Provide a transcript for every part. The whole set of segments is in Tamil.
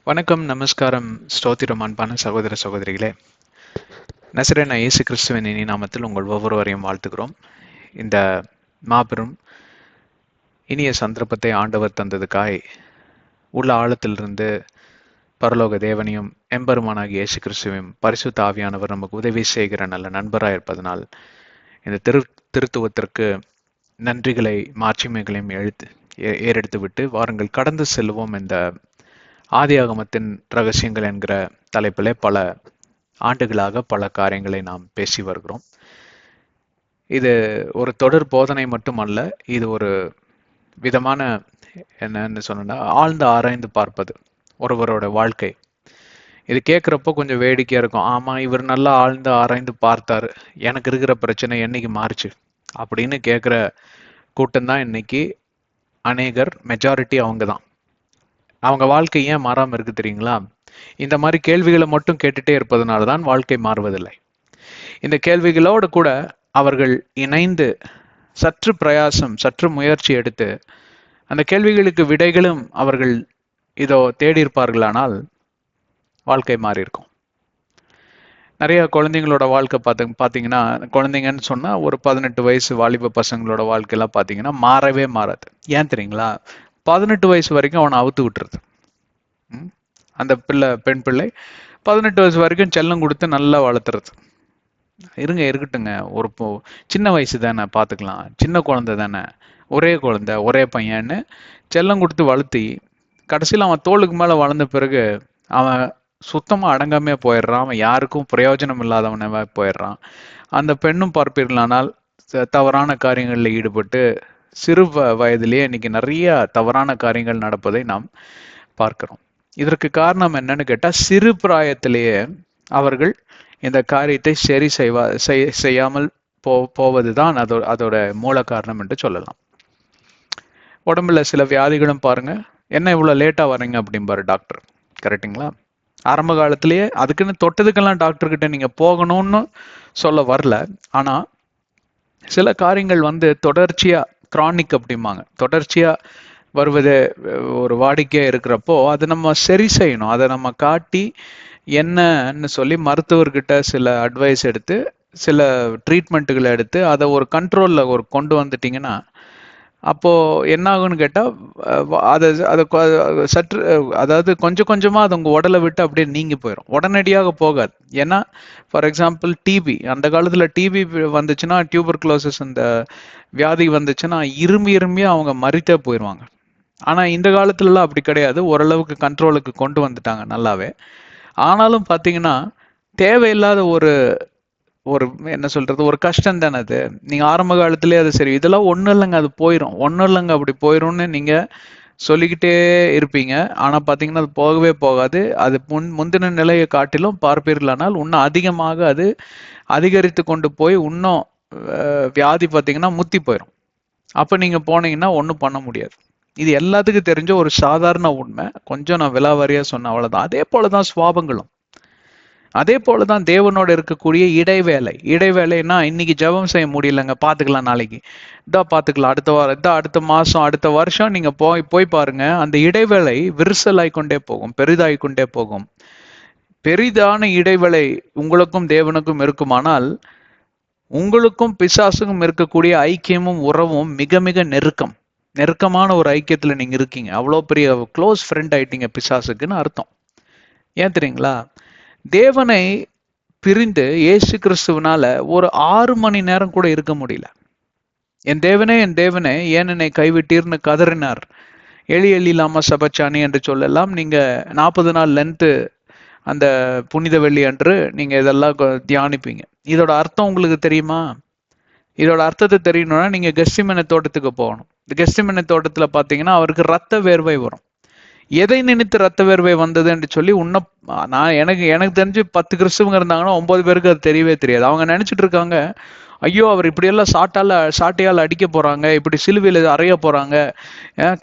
வணக்கம், நமஸ்காரம், ஸ்தோத்திரம் அன்பான சகோதர சகோதரிகளே. நசரேனா இயேசு கிறிஸ்துவின் இனி நாமத்தில் உங்கள் ஒவ்வொருவரையும் வாழ்த்துகிறோம். இந்த மாபெரும் இனிய சந்தர்ப்பத்தை ஆண்டவர் தந்ததுக்காய் உள்ள ஆழத்திலிருந்து பரலோக தேவனையும் எம்பெருமானாகிய இயேசு கிறிஸ்துவையும் பரிசுத்த ஆவியானவர் நமக்கு உதவி செய்கிற நல்ல நண்பராக இருப்பதனால் இந்த திருத்துவத்திற்கு நன்றிகளை மாட்சிமைகளையும் ஏறெடுத்து விட்டு வாருங்கள் கடந்து செல்வோம். இந்த ஆதியாகமத்தின் ரகசியங்கள் என்கிற தலைப்பிலே பல ஆண்டுகளாக பல காரியங்களை நாம் பேசி வருகிறோம். இது ஒரு தொடர் போதனை மட்டுமல்ல, இது ஒரு விதமான என்னன்னு சொன்னா ஆழ்ந்து ஆராய்ந்து பார்ப்பது ஒருவரோட வாழ்க்கை. இது கேட்குறப்போ கொஞ்சம் வேடிக்கையா இருக்கும். ஆமா, இவர் நல்லா ஆழ்ந்து ஆராய்ந்து பார்த்தாரு, எனக்கு இருக்கிற பிரச்சனை என்னைக்கு மாறுச்சு அப்படின்னு கேட்குற கூட்டம் தான் இன்னைக்கு அநேகர், மெஜாரிட்டி அவங்க தான். அவங்க வாழ்க்கை ஏன் மாறாம இருக்கு தெரியுங்களா? இந்த மாதிரி கேள்விகளை மட்டும் கேட்டுட்டே இருப்பதனால தான் வாழ்க்கை மாறுவதில்லை. இந்த கேள்விகளோடு கூட அவர்கள் இணைந்து சற்று பிரயாசம், சற்று முயற்சி எடுத்து அந்த கேள்விகளுக்கு விடைகளும் அவர்கள் இதோ தேடி இருப்பார்களானால் வாழ்க்கை மாறி இருக்கும். நிறைய குழந்தைங்களோட வாழ்க்கை பார்த்தீங்கன்னா, குழந்தைங்கன்னு சொன்னா ஒரு 18 வயசு வாலிப பசங்களோட வாழ்க்கையெல்லாம் பார்த்தீங்கன்னா மாறவே மாறாது. ஏன் தெரியுங்களா? 18 வயசு வரைக்கும் அவனை அவுத்து விட்டுறது. அந்த பெண் பிள்ளை 18 வயசு வரைக்கும் செல்லம் கொடுத்து நல்லா வளர்த்துறது. இருக்கட்டுங்க, ஒரு சின்ன வயசு தானே, பார்த்துக்கலாம், சின்ன குழந்தை தானே, ஒரே குழந்தை, ஒரே பையன்னு செல்லம் கொடுத்து வளர்த்தி கடைசியில் அவன் தோளுக்கு மேலே வளர்ந்த பிறகு அவன் சுத்தமாக அடங்காமே போயிடுறான். அவன் யாருக்கும் பிரயோஜனம் இல்லாதவனவே போயிடுறான். அந்த பெண்ணும் பார்ப்பீர்களானால் தவறான காரியங்களில் ஈடுபட்டு சிறு வயதிலேயே இன்னைக்கு நிறைய தவறான காரியங்கள் நடப்பதை நாம் பார்க்கிறோம். இதற்கு காரணம் என்னன்னு கேட்டால், சிறு பிராயத்திலேயே அவர்கள் இந்த காரியத்தை சரி செய்யாமல் போவதுதான் அதோட மூல காரணம் என்று சொல்லலாம். உடம்புல சில வியாதிகளும் பாருங்க, என்ன இவ்வளோ லேட்டாக வரீங்க அப்படிம்பாரு டாக்டர். கரெக்டுங்களா? ஆரம்ப காலத்திலேயே அதுக்குன்னு தொட்டதுக்கெல்லாம் டாக்டர்கிட்ட நீங்கள் போகணும்னு சொல்ல வரல. ஆனால் சில காரியங்கள் தொடர்ச்சியாக கிரானிக் அப்படிம்பாங்க, தொடர்ச்சியாக வருவது ஒரு வாடிக்கையாக இருக்கிறப்போ அதை நம்ம சரி செய்யணும். அதை நம்ம காட்டி என்னன்னு சொல்லி மருத்துவர்கிட்ட சில அட்வைஸ் எடுத்து சில ட்ரீட்மெண்ட்டுகளை எடுத்து அதை ஒரு கண்ட்ரோலில் கொண்டு வந்துட்டிங்கன்னா அப்போது என்ன ஆகுன்னு கேட்டால் அதை சற்று, அதாவது கொஞ்சம் கொஞ்சமாக அது உங்கள் உடலை விட்டு அப்படியே நீங்கி போயிடும், உடனடியாக போகாது. ஏன்னா ஃபார் எக்ஸாம்பிள் டிபி, அந்த காலத்தில் டிபி வந்துச்சுன்னா, டியூபர்குலோசிஸ் இந்த வியாதி வந்துச்சுன்னா இரும்பி அவங்க மறித்தே போயிடுவாங்க. ஆனால் இந்த காலத்துலலாம் அப்படி கிடையாது, ஓரளவுக்கு கண்ட்ரோலுக்கு கொண்டு வந்துட்டாங்க நல்லாவே. ஆனாலும் பார்த்தீங்கன்னா தேவையில்லாத ஒரு என்ன சொல்றது, ஒரு கஷ்டம் தானே அது. நீங்க ஆரம்ப காலத்திலே அது சரி, இதெல்லாம் ஒன்றும் இல்லைங்க, அது போயிடும், ஒன்றும் இல்லைங்க, அப்படி போயிடும்னு நீங்க சொல்லிக்கிட்டே இருப்பீங்க. ஆனா பார்த்தீங்கன்னா அது போகவே போகாது. அது முந்தின நிலையை காட்டிலும் பார்ப்பீர்களானால் இன்னும் அதிகமாக அது அதிகரித்து கொண்டு போய் இன்னும் வியாதி பார்த்தீங்கன்னா முத்தி போயிடும். அப்போ நீங்க போனீங்கன்னா ஒன்றும் பண்ண முடியாது. இது எல்லாத்துக்கும் தெரிஞ்ச ஒரு சாதாரண உண்மை. கொஞ்சம் நான் விலாவாரியா சொன்னேன், அவ்வளவுதான். அதே போலதான் சுவாபங்களும், அதே போலதான் தேவனோட இருக்கக்கூடிய இடைவேளைன்னா, இன்னைக்கு ஜெபம் செய்ய முடியலங்க, பாத்துக்கலாம் நாளைக்கு, பாத்துக்கலாம் அடுத்த வாரம், அடுத்த மாசம், அடுத்த வருஷம், நீங்க போய் பாருங்க, அந்த இடைவேளை விரிசலாய் கொண்டே போகும், பெரிதாய் கொண்டே போகும். பெரிதான இடைவேளை உங்களுக்கும் தேவனுக்கும் இருக்குமானால் உங்களுக்கும் பிசாசுக்கும் இருக்கக்கூடிய ஐக்கியமும் உறவும் மிக மிக நெருக்கமான ஒரு ஐக்கியத்துல நீங்க இருக்கீங்க. அவ்வளோ பெரிய க்ளோஸ் ஃப்ரெண்ட் ஆயிட்டீங்க பிசாசுக்குன்னு அர்த்தம். ஏன் தெரியுங்களா? தேவனை பிரிந்து இயேசு கிறிஸ்துவனால ஒரு 6 மணி நேரம் கூட இருக்க முடியல. என் தேவனே ஏன் என்னை கைவிட்டீர்னு கதறினார். எளிலாம சபச்சானி என்று சொல்லலாம். நீங்க 40 நாள் லென்த்து அந்த புனித வெள்ளி அன்று நீங்க இதெல்லாம் தியானிப்பீங்க. இதோட அர்த்தம் உங்களுக்கு தெரியுமா? இதோட அர்த்தத்தை தெரியணும்னா நீங்க கெஸ்டிமனே தோட்டத்துக்கு போகணும். இந்த கெஸ்டிமனே தோட்டத்துல பாத்தீங்கன்னா அவருக்கு ரத்த வேர்வை வரும். எதை நினைத்து ரத்த வேர்வை வந்தது என்று சொல்லி எனக்கு தெரிஞ்சு 10 கிறிஸ்துவங்க இருந்தாங்கன்னா 9 பேருக்கு அது தெரியவே தெரியாது. அவங்க நினைச்சிட்டு இருக்காங்க, ஐயோ அவர் இப்படியெல்லாம் சாட்டையால் அடிக்க போறாங்க, இப்படி சிலுவையில் அறைய போறாங்க,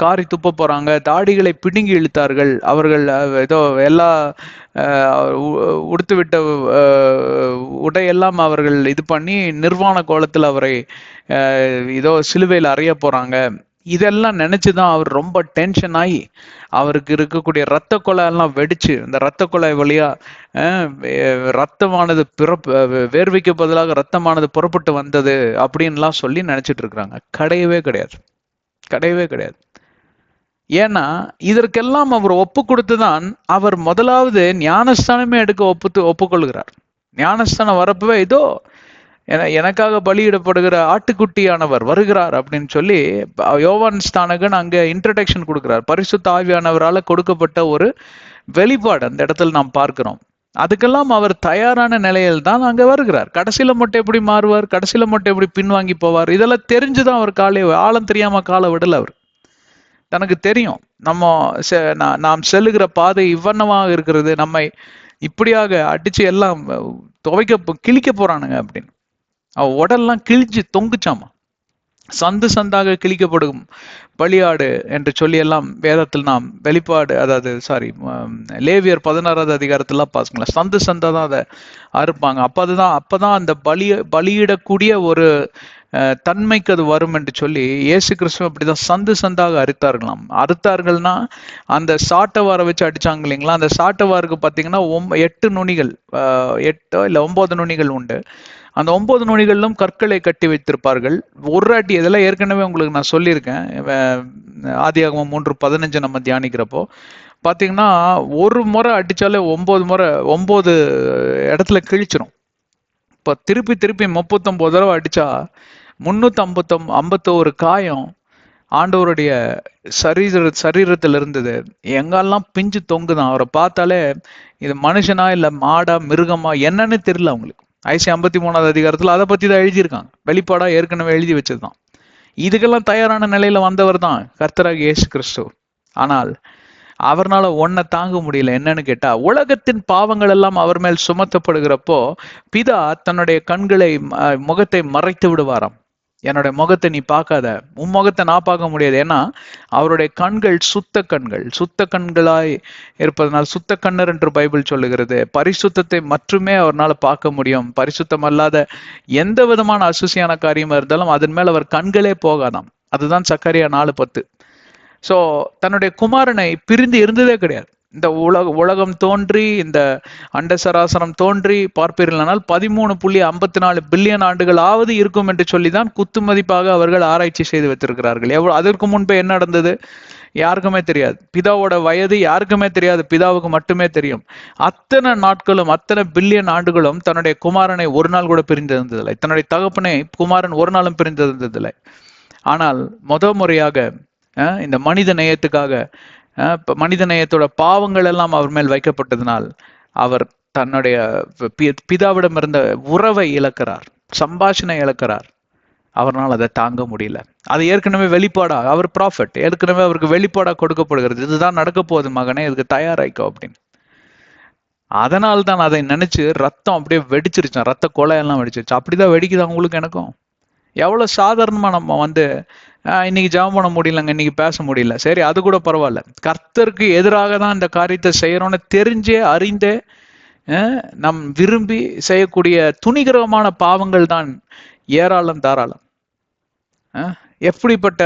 காரி துப்ப போறாங்க, தாடிகளை பிடுங்கி இழுத்தார்கள், அவர்கள் ஏதோ எல்லா உடுத்துவிட்ட உடையெல்லாம் அவர்கள் இது பண்ணி நிர்வாண கோலத்தில் அவரை ஏதோ சிலுவையில் அறைய போறாங்க. இதெல்லாம் நினைச்சுதான் அவர் ரொம்ப டென்ஷன் ஆகி அவருக்கு இருக்கக்கூடிய ரத்த குழாய் எல்லாம் வெடிச்சு இந்த ரத்த குழாய் வழியா ரத்தமானது வேர்வைக்கு பதிலாக ரத்தமானது புறப்பட்டு வந்தது அப்படின்லாம் சொல்லி நினைச்சிட்டு இருக்கிறாங்க. கிடையவே கிடையாது, கிடையவே கிடையாது. ஏன்னா இதற்கெல்லாம் அவர் ஒப்பு கொடுத்துதான் அவர் முதலாவது ஞானஸ்தானமே எடுக்க ஒப்புக்கொள்கிறார். ஞானஸ்தானம் வரப்பவே இதோ எனக்காக பலியிடப்படுகிற ஆட்டுக்குட்டியானவர் வருகிறார் அப்படின்னு சொல்லி யோவான் ஸ்நானகன் அங்க இன்ட்ரடக்ஷன் கொடுக்கிறார். பரிசுத்த ஆவியானவரால் கொடுக்கப்பட்ட ஒரு வெளிப்பாடு அந்த இடத்துல நாம் பார்க்கிறோம். அதுக்கெல்லாம் அவர் தயாரான நிலையில் தான் அங்க வருகிறார். கடைசியில மட்டும் எப்படி மாறுவார், கடைசியில மட்டும் எப்படி பின்வாங்கி போவார், இதெல்லாம் தெரிஞ்சுதான் அவர் ஆழம் தெரியாம காலை விடல. அவர் தனக்கு தெரியும் நாம் செல்லுகிற பாதை இவ்வண்ணமாக இருக்கிறது, நம்மை இப்படியாக அடிச்சு எல்லாம் கிழிக்க போறானுங்க அப்படின்னு. அவ உடல்லாம் கிழிச்சு தொங்குச்சாமா, சந்து சந்தாக கிழிக்கப்படும் பலியாடு என்று சொல்லி எல்லாம் வேதத்தில் நாம் வெளிப்பாடு, அதாவது லேவியர் 16வது அதிகாரத்துல பாருங்களேன், சந்து சந்தா தான் அதை அறுப்பாங்க. அப்பதான் அந்த பலியிடக்கூடிய ஒரு தன்மைக்கு அது வரும் என்று சொல்லி இயேசு கிறிஸ்து அப்படிதான் சந்து சந்தாக அறுத்தார்கள்னா அந்த சாட்டவாரை வச்சு அடிச்சாங்க இல்லைங்களா. அந்த சாட்டவாருக்கு பார்த்தீங்கன்னா 8 நுனிகள், 8 இல்லை 9 நுனிகள் உண்டு. அந்த 9 நுனிகளிலும் கற்களை கட்டி வைத்திருப்பார்கள். ஒரு அடி, இதெல்லாம் ஏற்கனவே உங்களுக்கு நான் சொல்லியிருக்கேன், ஆதியாகமம் 3:15 நம்ம தியானிக்கிறப்போ பார்த்தீங்கன்னா ஒரு முறை அடிச்சாலே 9 முறை 9 இடத்துல கிழிச்சிரும். இப்போ திருப்பி 39 தடவை அடிச்சா 351 காயம் ஆண்டவருடைய சரீரத்தில் இருந்தது. எங்கெல்லாம் பிஞ்சு தொங்குதான். அவரை பார்த்தாலே இது மனுஷனா இல்ல மாடா மிருகமா என்னன்னு தெரியல அவங்களுக்கு. ஐசி 53வது அதிகாரத்துல அதை பத்தி தான் எழுதியிருக்காங்க. வெளிப்பாடா ஏற்கனவே எழுதி வச்சதுதான். இதுக்கெல்லாம் தயாரான நிலையில வந்தவர் தான் கர்த்தராகிய இயேசு கிறிஸ்து. ஆனால் அவர்னால ஒன்ன தாங்க முடியல. என்னன்னு கேட்டா, உலகத்தின் பாவங்கள் எல்லாம் அவர் மேல் சுமத்தப்படுகிறப்போ பிதா தன்னுடைய முகத்தை மறைத்து விடுவாராம். என்னுடைய முகத்தை நீ பார்க்காத, உன் முகத்தை நான் பார்க்க முடியாது. ஏன்னா அவருடைய கண்கள் சுத்த கண்களாய் இருப்பதனால், சுத்த கண்ணர் என்று பைபிள் சொல்லுகிறது. பரிசுத்தத்தை மட்டுமே அவர்னால பார்க்க முடியும். பரிசுத்தம் அல்லாத எந்த விதமான அசுசியான காரியமா இருந்தாலும் அதன் மேல் அவர் கண்களே போகாதாம். அதுதான் சக்கரியா 4:10. ஸோ தன்னுடைய குமாரனை பிரிந்து இருந்ததே கிடையாது. இந்த உலகம் தோன்றி, இந்த அண்ட சராசரம் தோன்றி பார்ப்பீர்களானால் 13.54 பில்லியன் ஆண்டுகள் ஆவது இருக்கும் என்று சொல்லிதான் குத்து மதிப்பாக அவர்கள் ஆராய்ச்சி செய்து வைத்திருக்கிறார்கள். அதற்கு முன்பே என்ன நடந்தது யாருக்குமே தெரியாது. பிதாவோட வயது யாருக்குமே தெரியாது, பிதாவுக்கு மட்டுமே தெரியும். அத்தனை நாட்களும், அத்தனை பில்லியன் ஆண்டுகளும் தன்னுடைய குமாரனை ஒரு நாள் கூட பிரிந்திருந்ததில்லை. தன்னுடைய தகப்பனை குமாரன் ஒரு நாளும் பிரிந்திருந்ததில்லை. ஆனால் முறையாக இந்த மனித நேயத்துக்காக, மனித நேயத்தோட பாவங்கள் எல்லாம் அவர் மேல் வைக்கப்பட்டதனால் அவர் தன்னுடைய பிதாவிடம் இருந்த உறவை இழக்கிறார், சம்பாஷணை இழக்கிறார். அவரால் அதை தாங்க முடியல. அது ஏற்கனவே வெளிப்பாடா, அவர் ப்ராஃபட், ஏற்கனவே அவருக்கு வெளிப்பாடா கொடுக்கப்படுகிறது. இதுதான் நடக்க போகுது மகனே, இதுக்கு தயாராயிக்கோ அப்படின்னு. அதனால்தான் அதை நினைச்சு ரத்தம் அப்படியே வெடிச்சிருச்சான், ரத்த கொலையெல்லாம் வெடிச்சிருச்சு. அப்படிதான் வெடிக்குது உங்களுக்கு எனக்கும். எவ்வளவு சாதாரணமா நம்ம இன்னைக்கு ஜெபம் பண்ண முடியலங்க, இன்னைக்கு பேச முடியல, சரி அது கூட பரவாயில்ல. கர்த்தருக்கு எதிராக தான் இந்த காரியத்தை செய்யறோம்னு தெரிஞ்சே அறிந்தே நம் விரும்பி செய்யக்கூடிய துணிகரமான பாவங்கள் தான் ஏராளம் தாராளம். எப்படிப்பட்ட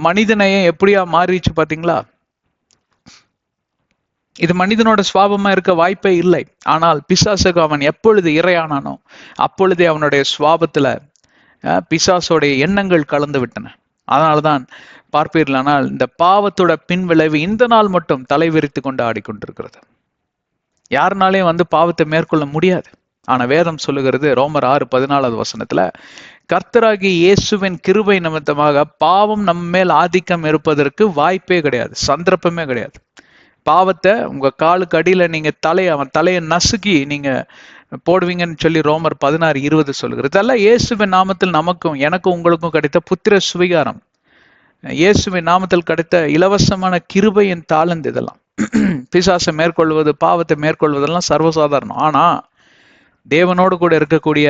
மனிதனையே எப்படியா மாறிச்சு பாத்தீங்களா? இது மனிதனோட சுவாபமா இருக்க வாய்ப்பே இல்லை. ஆனால் பிசாசுக்கு அவன் எப்பொழுது இரையானானோ அப்பொழுதே அவனுடைய சுவாபத்துல பிசாசோடைய எண்ணங்கள் கலந்து விட்டன. அதனால்தான் பார்ப்பீர்களானால் இந்த பாவத்தோட பின் விளைவு இந்த நாள் மட்டும் தலைவிரித்து கொண்டு ஆடிக்கொண்டிருக்கிறது. யாருனாலையும் பாவத்தை மேற்கொள்ள முடியாது. ஆனா வேதம் சொல்லுகிறது, ரோமர் 6:14 கர்த்தராகிய இயேசுவின் கிருபை நிமித்தமாக பாவம் நம்ம மேல் ஆதிக்கம் இருப்பதற்கு வாய்ப்பே கிடையாது, சந்தர்ப்பமே கிடையாது. பாவத்தை உங்க காலுக்கு அடியில நீங்க அவன் தலையை நசுக்கி நீங்க போடுவீங்கன்னு சொல்லி ரோமர் 16:20 சொல்லுகிறது. இதெல்லாம் இயேசுவின் நாமத்தில் நமக்கும் எனக்கும் உங்களுக்கும் கிடைத்த புத்திர சுவிகாரம், இயேசுவின் நாமத்தில் கிடைத்த இலவசமான கிருபையின் தாளந்து. இதெல்லாம் பிசாசை மேற்கொள்வது, பாவத்தை மேற்கொள்வதெல்லாம் சர்வசாதாரணம். ஆனா தேவனோடு கூட இருக்கக்கூடிய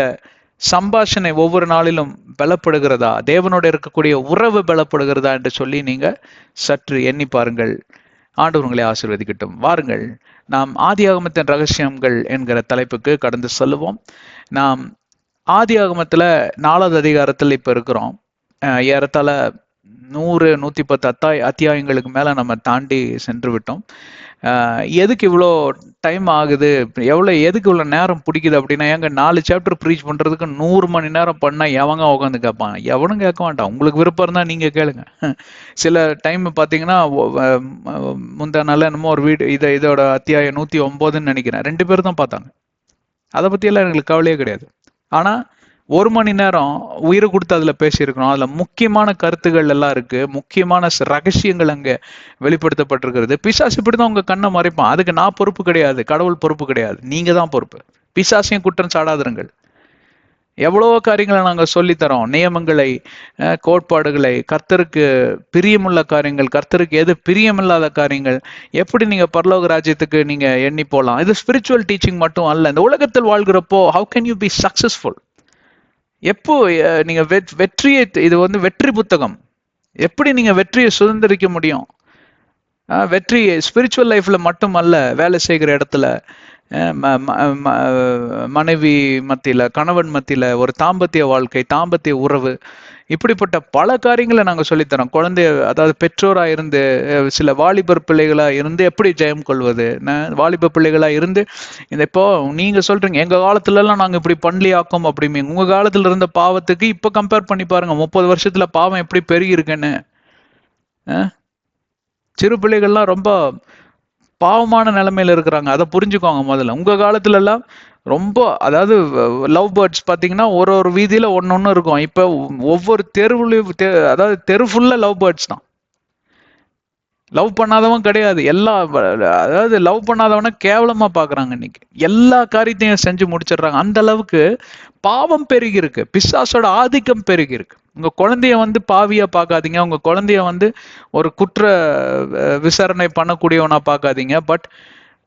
சம்பாஷணை ஒவ்வொரு நாளிலும் பலப்படுகிறதா, தேவனோடு இருக்கக்கூடிய உறவு பலப்படுகிறதா என்று சொல்லி நீங்க சற்று எண்ணி பாருங்கள். ஆண்டவர் உங்களை ஆசீர்வதிக்கட்டும். வாருங்கள், நாம் ஆதியாகமத்தின் ரகசியங்கள் என்கிற தலைப்புக்கு கடந்து செல்லுவோம். நாம் ஆதியாகமத்துல 4வது அதிகாரத்தில் இப்ப இருக்கிறோம். ஏறத்தாழ 100-110 அத்தியாயங்களுக்கு மேல நம்ம தாண்டி சென்று விட்டோம். எதுக்கு இவ்வளோ டைம் ஆகுது, எதுக்கு இவ்வளோ நேரம் பிடிக்குது அப்படின்னா, ஏங்க 4 சாப்டர் ப்ரீச் பண்றதுக்கு 100 மணி நேரம் பண்ணா எவங்க உட்காந்து கேட்பான்? எவனும் கேட்க மாட்டான். உங்களுக்கு விருப்பம் இருந்தா நீங்க கேளுங்க. சில டைம் பாத்தீங்கன்னா முந்தா நாள் என்னமோ ஒரு வீடு இதோட அத்தியாயம் 109ன்னு நினைக்கிறேன், 2 பேர் தான் பார்த்தாங்க. அதை பத்தி எல்லாம் எங்களுக்கு கவலையே கிடையாது. ஆனா 1 மணி நேரம் உயிரை கொடுத்து அதுல பேசியிருக்கிறோம். அதுல முக்கியமான கருத்துகள் எல்லாம் இருக்கு, முக்கியமான ரகசியங்கள் அங்க வெளிப்படுத்தப்பட்டிருக்கிறது. பிசாசு இப்படிதான் உங்க கண்ணை மறைப்பான். அதுக்கு நான் பொறுப்பு கிடையாது, கடவுள் பொறுப்பு கிடையாது, நீங்க தான் பொறுப்பு. பிசாசையும் குற்றம் சாடாதிருங்கள். எவ்வளவோ காரியங்களை நாங்க சொல்லித்தரோம், நியமங்களை, கோட்பாடுகளை, கர்த்தருக்கு பிரியமுள்ள காரியங்கள், கர்த்தருக்கு எது பிரியமில்லாத காரியங்கள், எப்படி நீங்க பரலோக ராஜ்யத்துக்கு நீங்க எண்ணி போலாம். இது ஸ்பிரிச்சுவல் டீச்சிங் மட்டும் அல்ல. இந்த உலகத்தில் வாழ்கிறப்போ how can you be successful? எப்போ நீங்க வெற்றியை, இது வெற்றி புத்தகம். எப்படி நீங்க வெற்றியை சுதந்திரிக்க முடியும்? வெற்றி ஸ்பிரிச்சுவல் லைஃப்ல மட்டும் அல்ல, வேலை செய்கிற இடத்துல, மனைவி மத்தியில, கணவன் மத்தியில, ஒரு தாம்பத்திய வாழ்க்கை, தாம்பத்திய உறவு, இப்படிப்பட்ட பல காரியங்களை நாங்க சொல்லித்தரோம். குழந்தைய, அதாவது பெற்றோரா இருந்து, சில வாலிபர் பிள்ளைகளா இருந்து எப்படி ஜெயம் கொள்வது, வாலிப பிள்ளைகளா இருந்து இப்போ நீங்க சொல்றீங்க எங்க காலத்துல எல்லாம் நாங்க இப்படி பண்ணலியாக்கும் அப்படிமே. உங்க காலத்துல இருந்த பாவத்துக்கு இப்ப கம்பேர் பண்ணி பாருங்க, 30 வருஷத்துல பாவம் எப்படி பெருகி இருக்குன்னு. சிறு பிள்ளைகள்லாம் ரொம்ப பாவமான நிலைமையில இருக்கிறாங்க. அதை புரிஞ்சுக்கோங்க முதல்ல. உங்க காலத்துல எல்லாம் ரொம்ப, அதாவது லவ் பேர்ட்ஸ் பாத்தீங்கன்னா ஒரு வீதியில ஒன்னொன்னு இருக்கும். இப்ப ஒவ்வொரு தெருவுலயும், அதாவது தெரு ஃபுல்லா லவ் பேர்ட்ஸ் தான். லவ் பண்ணாதவன் கிடையாது. அதாவது லவ் பண்ணாதவன கேவலமா பாக்குறாங்க. இன்னைக்கு எல்லா காரியத்தையும் செஞ்சு முடிச்சிடுறாங்க. அந்த அளவுக்கு பாவம் பெருகி இருக்கு, பிசாசோட ஆதிக்கம் பெருகி இருக்கு. உங்க குழந்தைய பாவியா பார்க்காதீங்க, உங்க குழந்தைய ஒரு குற்ற விசாரணை பண்ணக்கூடியவனா பார்க்காதீங்க. பட்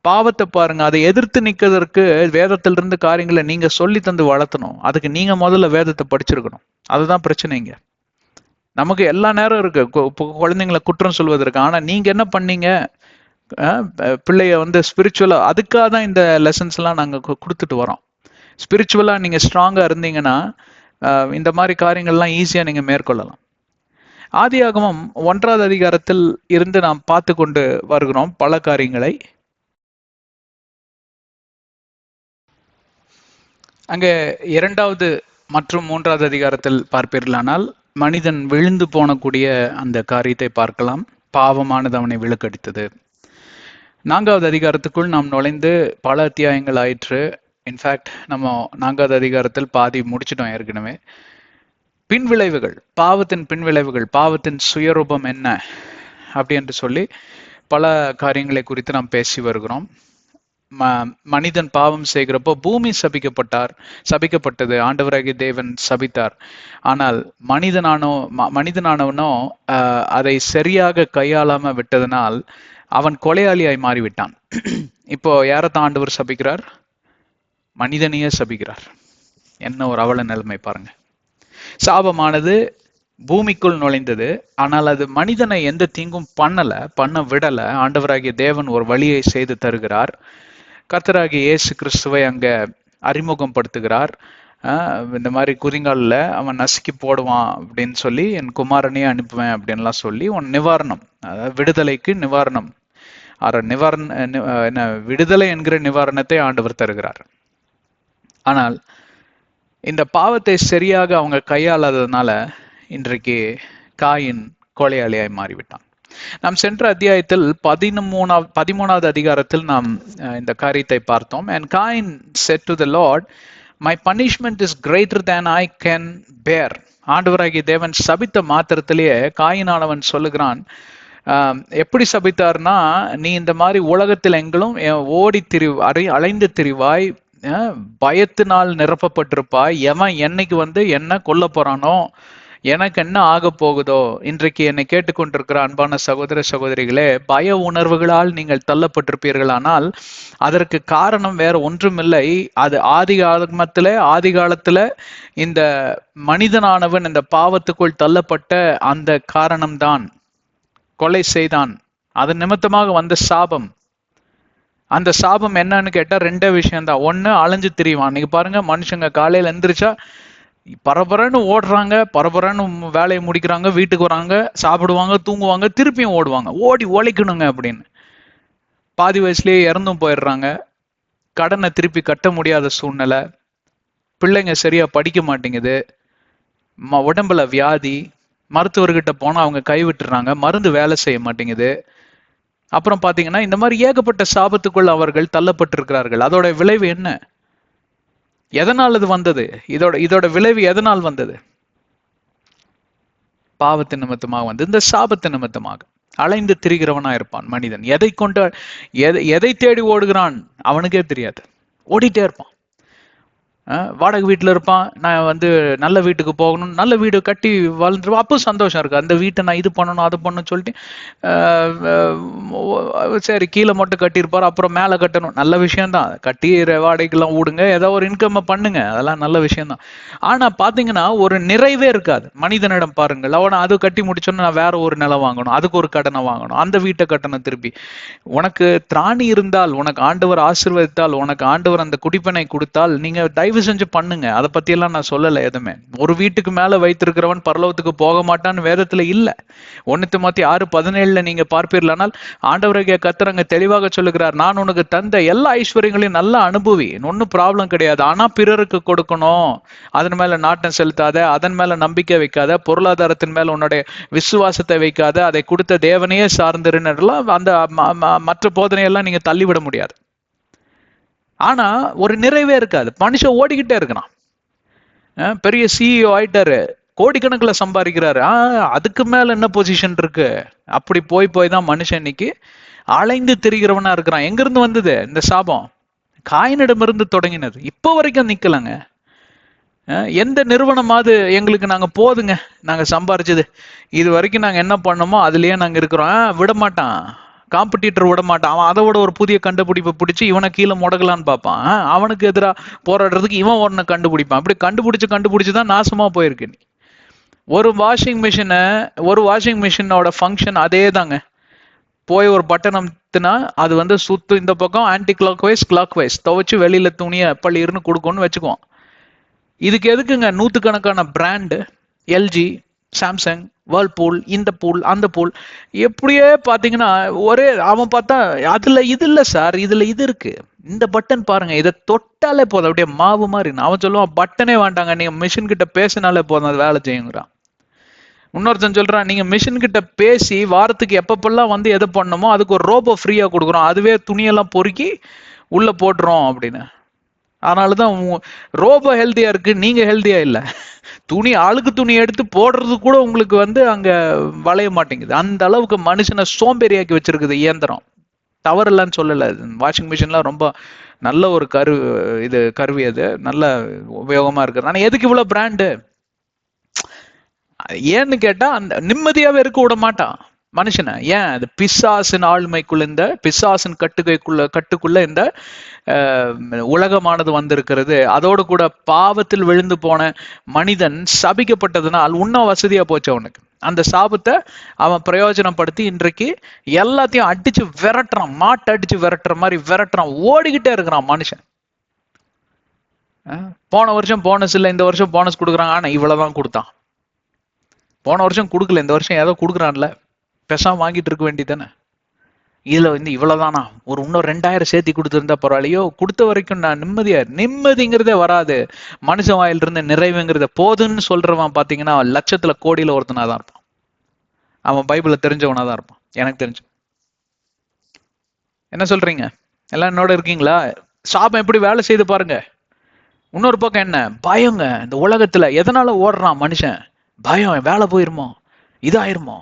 பாவத்தை பாருங்க. அதை எதிர்த்து நிக்கிறதுக்கு வேதத்திலிருந்து காரியங்களை நீங்க சொல்லி தந்து வளர்த்தணும். அதுக்கு நீங்க முதல்ல வேதத்தை படிச்சிருக்கணும். அதுதான் பிரச்சனைங்க. நமக்கு எல்லா நேரம் இருக்கு குழந்தைங்களை குற்றம் சொல்வதற்கு. ஆனா நீங்க என்ன பண்ணீங்க? பிள்ளைய ஸ்பிரிச்சுவலா, அதுக்காக தான் இந்த லெசன்ஸ் எல்லாம் நாங்க கொடுத்துட்டு வரோம். ஸ்பிரிச்சுவலா நீங்க ஸ்ட்ராங்கா இருந்தீங்கன்னா இந்த மாதிரி காரியங்கள்லாம் ஈஸியா நீங்க மேற்கொள்ளலாம். ஆதியாகமம் 1வது அதிகாரத்தில் இருந்து நாம் பார்த்து கொண்டு வருகிறோம் பல காரியங்களை. அங்கே 2வது மற்றும் 3வது அதிகாரத்தில் பார்ப்பீர்களானால் மனிதன் விழுந்து போனக்கூடிய அந்த காரியத்தை பார்க்கலாம். பாவமானது அவனை விழுக்கடித்தது. 4வது அதிகாரத்துக்குள் நாம் நுழைந்து பல அத்தியாயங்கள் ஆயிற்று. இன்ஃபேக்ட் நம்ம 4வது அதிகாரத்தில் பாதி முடிச்சிட்டோம் ஏற்கனவே. பின்விளைவுகள், பாவத்தின் பின்விளைவுகள், பாவத்தின் சுயரூபம் என்ன அப்படி என்று சொல்லி பல காரியங்களை குறித்து நாம் பேசி வருகிறோம். மனிதன் பாவம் செய்கிறப்போ பூமி சபிக்கப்பட்டது. ஆண்டவராகிய தேவன் சபித்தார். ஆனால் மனிதனானவனோ அதை சரியாக கையாளாம விட்டதனால் அவன் கொலையாளியாய் மாறிவிட்டான். இப்போ யாரத்தான் ஆண்டவர் சபிக்கிறார்? மனிதனையே சபிக்கிறார். என்ன ஒரு அவல நிலைமை பாருங்க. சாபமானது பூமிக்குள் நுழைந்தது. ஆனால் அது மனிதனை எந்த தீங்கும் பண்ண விடல. ஆண்டவராகிய தேவன் ஒரு வழியை செய்து தருகிறார். கர்த்தராகிய இயேசு கிறிஸ்துவை அங்க அறிமுகப்படுத்துகிறார். இந்த மாதிரி குதிங்காலில் அவன் நசுக்கி போடுவான் அப்படின்னு சொல்லி, என் குமாரனையே அனுப்புவேன் அப்படின்லாம் சொல்லி உன் நிவாரணம், அதாவது விடுதலைக்கு நிவாரணம், விடுதலை என்கிற நிவாரணத்தை ஆண்டவர் தருகிறார். ஆனால் இந்த பாவத்தை சரியாக அவங்க கையாளாததுனால இன்றைக்கு காயின் கொலையாளியாய் மாறிவிட்டான். நாம் சென்ற அத்தியாயத்தில் 13வது அதிகாரத்தில் நாம் இந்த காரியத்தை பார்த்தோம். And Cain said to the Lord, my punishment is greater than I can bear. ஆண்டவராகிய தேவன் சபித்த மாத்திரத்திலேயே காயினானவன் சொல்லுகிறான். எப்படி சபித்தார்னா, நீ இந்த மாதிரி உலகத்தில் எங்களும் அலைந்து திரிவாய், பயத்தினால் நிரப்பப்பட்டிருப்பாய். எவன் என்னைக்கு என்ன கொல்ல போறானோ, எனக்கு என்ன ஆக போகுதோ. இன்றைக்கு என்னை கேட்டுக்கொண்டிருக்கிற அன்பான சகோதர சகோதரிகளே, பய உணர்வுகளால் நீங்கள் தள்ளப்பட்டிருப்பீர்களானால் அதற்கு காரணம் வேற ஒன்றுமில்லை. அது ஆதி காலத்துல இந்த மனிதனானவன் இந்த பாவத்துக்குள் தள்ளப்பட்ட அந்த காரணம்தான். கொலை செய்தான், அதன் நிமித்தமாக வந்த சாபம். அந்த சாபம் என்னன்னு கேட்டா 2 விஷயம்தான். ஒண்ணு, அலைஞ்சு திரிவான். நீங்க பாருங்க, மனுஷங்க காலையில எந்திரிச்சா பரபரன்னு ஓடுறாங்க, பரபரன்னு வேலையை முடிக்கிறாங்க, வீட்டுக்கு வராங்க, சாப்பிடுவாங்க, தூங்குவாங்க, திருப்பியும் ஓடுவாங்க. ஓடி உழைக்கணுங்க அப்படின்னு பாதி வயசுலயே இறந்தும் போயிடுறாங்க. கடனை திருப்பி கட்ட முடியாத சூழ்நிலை, பிள்ளைங்க சரியா படிக்க மாட்டேங்குது, உடம்புல வியாதி, மருத்துவர்கிட்ட போனா அவங்க கைவிட்டுறாங்க, மருந்து வேலை செய்ய மாட்டேங்குது. அப்புறம் பாத்தீங்கன்னா இந்த மாதிரி ஏகப்பட்ட சாபத்துக்குள் அவர்கள் தள்ளப்பட்டிருக்கிறார்கள். அதோட விளைவு என்ன? எதனால் இது வந்தது? இதோட விளைவு எதனால் வந்தது? பாவத்தின் நிமித்தமாக வந்து, இந்த சாபத்தின் நிமித்தமாக. அலைந்து திரிகிறவனா இருப்பான் மனிதன். எதை கொண்டு எதை தேடி ஓடுகிறான் அவனுக்கே தெரியாது. ஓடிட்டே இருப்பான். வாடகை வீட்டில் இருப்பான். நான் வந்து நல்ல வீட்டுக்கு போகணும், நல்ல வீடு கட்டி வாழ்ந்துருவான். அப்போ சந்தோஷம் இருக்கு. அந்த வீட்டை நான் இது பண்ணணும் அது பண்ணணும்னு சொல்லிட்டு சரி கீழே மட்டும் கட்டியிருப்பார், அப்புறம் மேலே கட்டணும். நல்ல விஷயம்தான், கட்டி வாடகைக்கெல்லாம் ஊடுங்க, ஏதோ ஒரு இன்கம் பண்ணுங்க, அதெல்லாம் நல்ல விஷயம்தான். ஆனா பாத்தீங்கன்னா ஒரு நிறைவே இருக்காது மனிதனிடம். பாருங்கள், அவனை அது கட்டி முடிச்சோன்னு நான் வேற ஒரு நிலம் வாங்கணும், அதுக்கு ஒரு கடனை வாங்கணும், அந்த வீட்டை கட்டணும் திருப்பி. உனக்கு திராணி இருந்தால், உனக்கு ஆண்டவர் ஆசீர்வதித்தால், உனக்கு ஆண்டவர் அந்த குடிப்பனை கொடுத்தால் நீங்க தயவு செஞ்சு பண்ணுங்க. அதை பத்தி எல்லாம் நான் சொல்லல எதுவுமே. ஒரு வீட்டுக்கு மேல வைத்திருக்கிறவன் பரலோகத்துக்கு போக மாட்டான்னு வேதத்துல இல்ல. 1 தீமோத்தேயு 6:17 நீங்க பார்ப்பீர்களானால் ஆண்டவராகிய கர்த்தர் அங்க தெளிவாக சொல்லுகிறார், நான் உனக்கு தந்த எல்லா ஐஸ்வர்யங்களையும் நல்ல அனுபவி, ஒன்னும் ப்ராப்ளம் கிடையாது. ஆனா பிறருக்கு கொடுக்கணும், அதன் மேல நாட்டம் செலுத்தாத, அதன் மேல நம்பிக்கை வைக்காத, பொருளாதாரத்தின் மேல உன்னுடைய விசுவாசத்தை வைக்காத, அதை கொடுத்த தேவனையே சார்ந்திருன்னு அந்த மற்ற போதனையெல்லாம் நீங்க தள்ளிவிட முடியாது. ஆனா ஒரு நிறைவே இருக்காது. மனுஷன் ஓடிக்கிட்டே இருக்கிறான். பெரிய சிஇஓ ஆயிட்டாரு, கோடிக்கணக்கில் சம்பாதிக்கிறாரு. அதுக்கு மேல என்ன பொசிஷன் இருக்கு? அப்படி போய் போய் தான் மனுஷன் இன்னைக்கு அலைந்து திரிகிறவனா இருக்கிறான். எங்க இருந்து வந்தது இந்த சாபம்? காயினிடமிருந்து தொடங்கினது, இப்போ வரைக்கும் நிக்கலங்க. எந்த நிறுவனமாவது எங்களுக்கு நாங்க போதுங்க, நாங்க சம்பாரிச்சது இது வரைக்கும் நாங்க என்ன பண்ணோமோ அதுலயே நாங்க இருக்கிறோம், விட மாட்டான். காம்படிட்டர் விட மாட்டான். அவன் அதை விட ஒரு புதிய கண்டுபிடிப்பை பிடிச்சி இவனை கீழே முடக்கலான்னு பார்ப்பான். அவனுக்கு எதிராக போராடுறதுக்கு இவன் ஒன்னு கண்டுபிடிப்பான். அப்படி கண்டுபிடிச்சுதான் நாசமா போயிருக்கு. ஒரு வாஷிங் மிஷினோட ஃபங்க்ஷன் அதே தாங்க. போய் ஒரு பட்டன் அமுத்தினா அது வந்து சுத்து, இந்த பக்கம் ஆன்டி கிளாக் வைஸ் துவைச்சு வெளியில துணியை பள்ளியிருந்து கொடுக்கும்னு வச்சுக்குவோம். இதுக்கு எதுக்குங்க நூற்றுக்கணக்கான பிராண்டு, எல்ஜி, சாம்சங், வேர்ல்பூல், இந்த பூல் அந்த பூல், எப்படியே பார்த்தீங்கன்னா ஒரே அவன் பார்த்தா அதுல இது இல்லை சார், இதுல இது இருக்கு, இந்த பட்டன் பாருங்க, இதை தொட்டாலே போதும் அப்படியே மாவு மாதிரி. அவன் சொல்லுவான் பட்டனே வேண்டாங்க, நீங்க மிஷின் கிட்ட பேசினாலே போதும் அது வேலை செய்யுங்கிறான். இன்னொருத்தன் சொல்றான், நீங்க மிஷின் கிட்ட பேசி வாரத்துக்கு எப்பப்பெல்லாம் வந்து எதை பண்ணணுமோ அதுக்கு ஒரு ரோபோ ஃப்ரீயா கொடுக்குறோம், அதுவே துணியெல்லாம் பொறுக்கி உள்ள போட்டுரும் அப்படின்னு. அதனாலதான் ரோபோ ஹெல்த்தியா இருக்கு, நீங்க ஹெல்த்தியா இல்ல. ஆளுக்கு துணி எடுத்து போடுறது கூட உங்களுக்கு வந்து அங்க வளைய மாட்டேங்குது. அந்த அளவுக்கு மனுஷனை சோம்பேறியாக்கி வச்சிருக்குது இயந்திரம். தவறில்லன்னு சொல்லல, வாஷிங் மிஷின்லாம் ரொம்ப நல்ல ஒரு கருவி, அது நல்ல உபயோகமா இருக்கு. ஆனா எதுக்கு இவ்வளவு பிராண்டு? ஏன்னு கேட்டா அந்த நிம்மதியாவே இருக்க விட மாட்டான் மனுஷனை. ஏன்? அது பிசாசின் ஆளுமைக்குள்ள, இந்த பிசாசின் கட்டுக்குள்ள இந்த உலகமானது வந்திருக்கிறது. அதோடு கூட பாவத்தில் விழுந்து போன மனிதன் சபிக்கப்பட்டதுனால் இன்னும் வசதியா போச்சு அவனுக்கு. அந்த சாபத்தை அவன் பிரயோஜனப்படுத்தி இன்றைக்கு எல்லாத்தையும் அடிச்சு விரட்டுறான், மாட்டை அடிச்சு விரட்டுற மாதிரி விரட்டுறான், ஓடிக்கிட்டே இருக்கிறான் மனுஷன். போன வருஷம் போனஸ் இல்லை, இந்த வருஷம் போனஸ் கொடுக்குறாங்க, ஆனா இவ்வளவுதான் கொடுத்தான். போன வருஷம் கொடுக்கல, இந்த வருஷம் ஏதோ கொடுக்குறான்ல, பெசாம வாங்கிட்டு இருக்க வேண்டியதானே. இதுல வந்து இவ்வளவுதானா, ஒரு இன்னும் 2000 சேர்த்தி கொடுத்துருந்தா பரவாயில்லையோ, கொடுத்த வரைக்கும் நான் நிம்மதிங்கிறதே வராது. மனுஷன் வாயில இருந்து நிறைவுங்கிறத போதுன்னு சொல்றவன் பாத்தீங்கன்னா லட்சத்துல கோடியில ஒருத்தனாதான் இருப்பான். அவன் பைபிளை தெரிஞ்சவனாதான் இருப்பான் எனக்கு தெரிஞ்சு. என்ன சொல்றீங்க? எல்லாம் என்னோட இருக்கீங்களா? சாபம் எப்படி வேலை செய்து பாருங்க. இன்னொரு பக்கம் என்ன பயங்க, இந்த உலகத்துல எதனால ஓடுறான் மனுஷன்? பயம், வேலை போயிருமோ, இதாயிருமோ,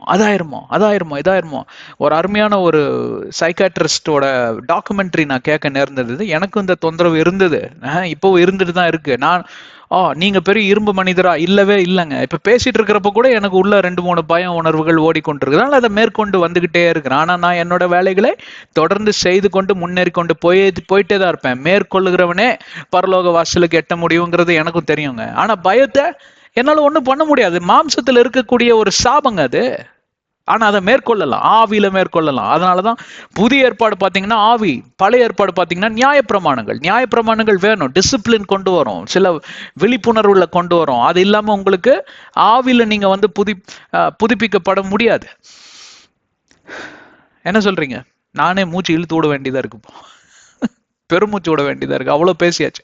இதாயிருமோ. ஒரு அருமையான ஒரு சைக்காட்ரிஸ்டோட டாக்குமெண்ட்ரி நான் கேட்க நேர்ந்தது. எனக்கும் இந்த தொந்தரவு இருந்தது, இப்பவும் இருந்துட்டு தான் இருக்கு. நீங்க பெரிய இரும்பு மனிதரா? இல்லவே இல்லைங்க. இப்ப பேசிட்டு இருக்கிறப்ப கூட எனக்கு உள்ள 2-3 பயம் உணர்வுகள் ஓடிக்கொண்டிருக்கு. அதனால அதை மேற்கொண்டு வந்துகிட்டே இருக்கிறேன். ஆனா நான் என்னோட வேலைகளை தொடர்ந்து செய்து கொண்டு முன்னேறி கொண்டு போயிட்டே தான் இருப்பேன். மேற்கொள்ளுகிறவனே பரலோக வாசலுக்கு எட்ட முடியுங்கிறது எனக்கும் தெரியுங்க. ஆனா பயத்தை என்னால ஒண்ணும் பண்ண முடியாது. மாம்சத்துல இருக்கக்கூடிய ஒரு சாபங்க அது. ஆனா அதை மேற்கொள்ளலாம், ஆவியில மேற்கொள்ளலாம். அதனாலதான் புதிய ஏற்பாடு பாத்தீங்கன்னா ஆவி, பழைய ஏற்பாடு பாத்தீங்கன்னா நியாயப்பிரமாணங்கள். நியாயப்பிரமாணங்கள் வேணும், டிசிப்ளின் கொண்டு வரும், சில விழிப்புணர்வுல கொண்டு வரும். அது இல்லாம உங்களுக்கு ஆவியில நீங்க வந்து புதுப்பிக்கப்பட முடியாது. என்ன சொல்றீங்க? நானே மூச்சு இழுத்து விட வேண்டியதா இருக்கு, பெருமூச்சு விட வேண்டியதா இருக்கு, அவ்வளவு பேசியாச்சு.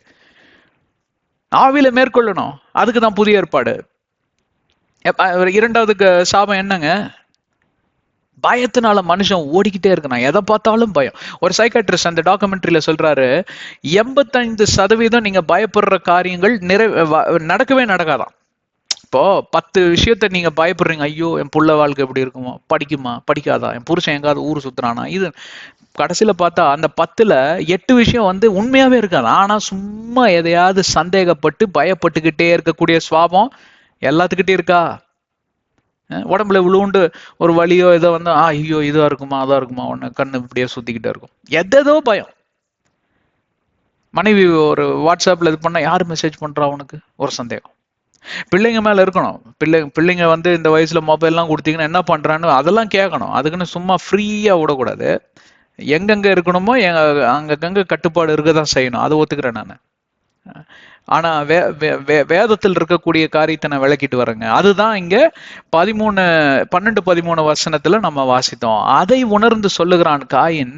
ஆவியில மேற்கொள்ளணும், அதுக்குதான் புதிய ஏற்பாடு. இரண்டாவது சாபம் என்னங்க? பயத்தினால மனுஷன் ஓடிக்கிட்டே இருக்கணும், எதை பார்த்தாலும் பயம். ஒரு சைக்காட்ரிஸ்ட் அந்த டாக்குமெண்ட்ரியில சொல்றாரு, 85% நீங்க பயப்படுற காரியங்கள் நடக்கவே நடக்காதான். இப்போ 10 விஷயத்த நீங்க பயப்படுறீங்க, ஐயோ என் புள்ள வாழ்க்கை எப்படி இருக்குமோ, படிக்குமா படிக்காதா, என் புருஷன் எங்காவது ஊர் சுத்துறானா, இது கடைசியில பார்த்தா அந்த 10ல 8 விஷயம் வந்து உண்மையாவே இருக்காது. ஆனா சும்மா எதையாவது சந்தேகப்பட்டு பயப்பட்டுக்கிட்டே இருக்கக்கூடிய சுவாபம் எல்லாத்துக்கிட்டே இருக்கா? உடம்புல விழுவுண்டு ஒரு வலியோ ஏதோ வந்து ஐயோ இதா இருக்குமா அதா இருக்குமா, ஒன்று கண்ணு இப்படியே சுத்திக்கிட்டே இருக்கும், எதோ பயம். மனைவி ஒரு வாட்ஸ்அப்ல இது பண்ணா யாரு மெசேஜ் பண்றா அவனுக்கு ஒரு சந்தேகம். பிள்ளைங்க மேல இருக்கணும், பிள்ளைங்க வந்து இந்த வயசுல மொபைல்லாம் கொடுத்தீங்கன்னா என்ன பண்றான்னு அதெல்லாம் கேட்கணும். அதுக்குன்னு சும்மா ஃப்ரீயா விடக்கூடாது. எங்கெங்க இருக்கணுமோ அங்கங்க கட்டுப்பாடு இருக்கதான் செய்யணும், அதை ஒத்துக்கிறேன் நான். ஆனா வேதத்தில் இருக்கக்கூடிய காரியத்தை நான் விளக்கிட்டு வரேங்க. அதுதான் இங்க 12-13 வசனத்துல நம்ம வாசித்தோம். அதை உணர்ந்து சொல்லுகிறான் காயின்,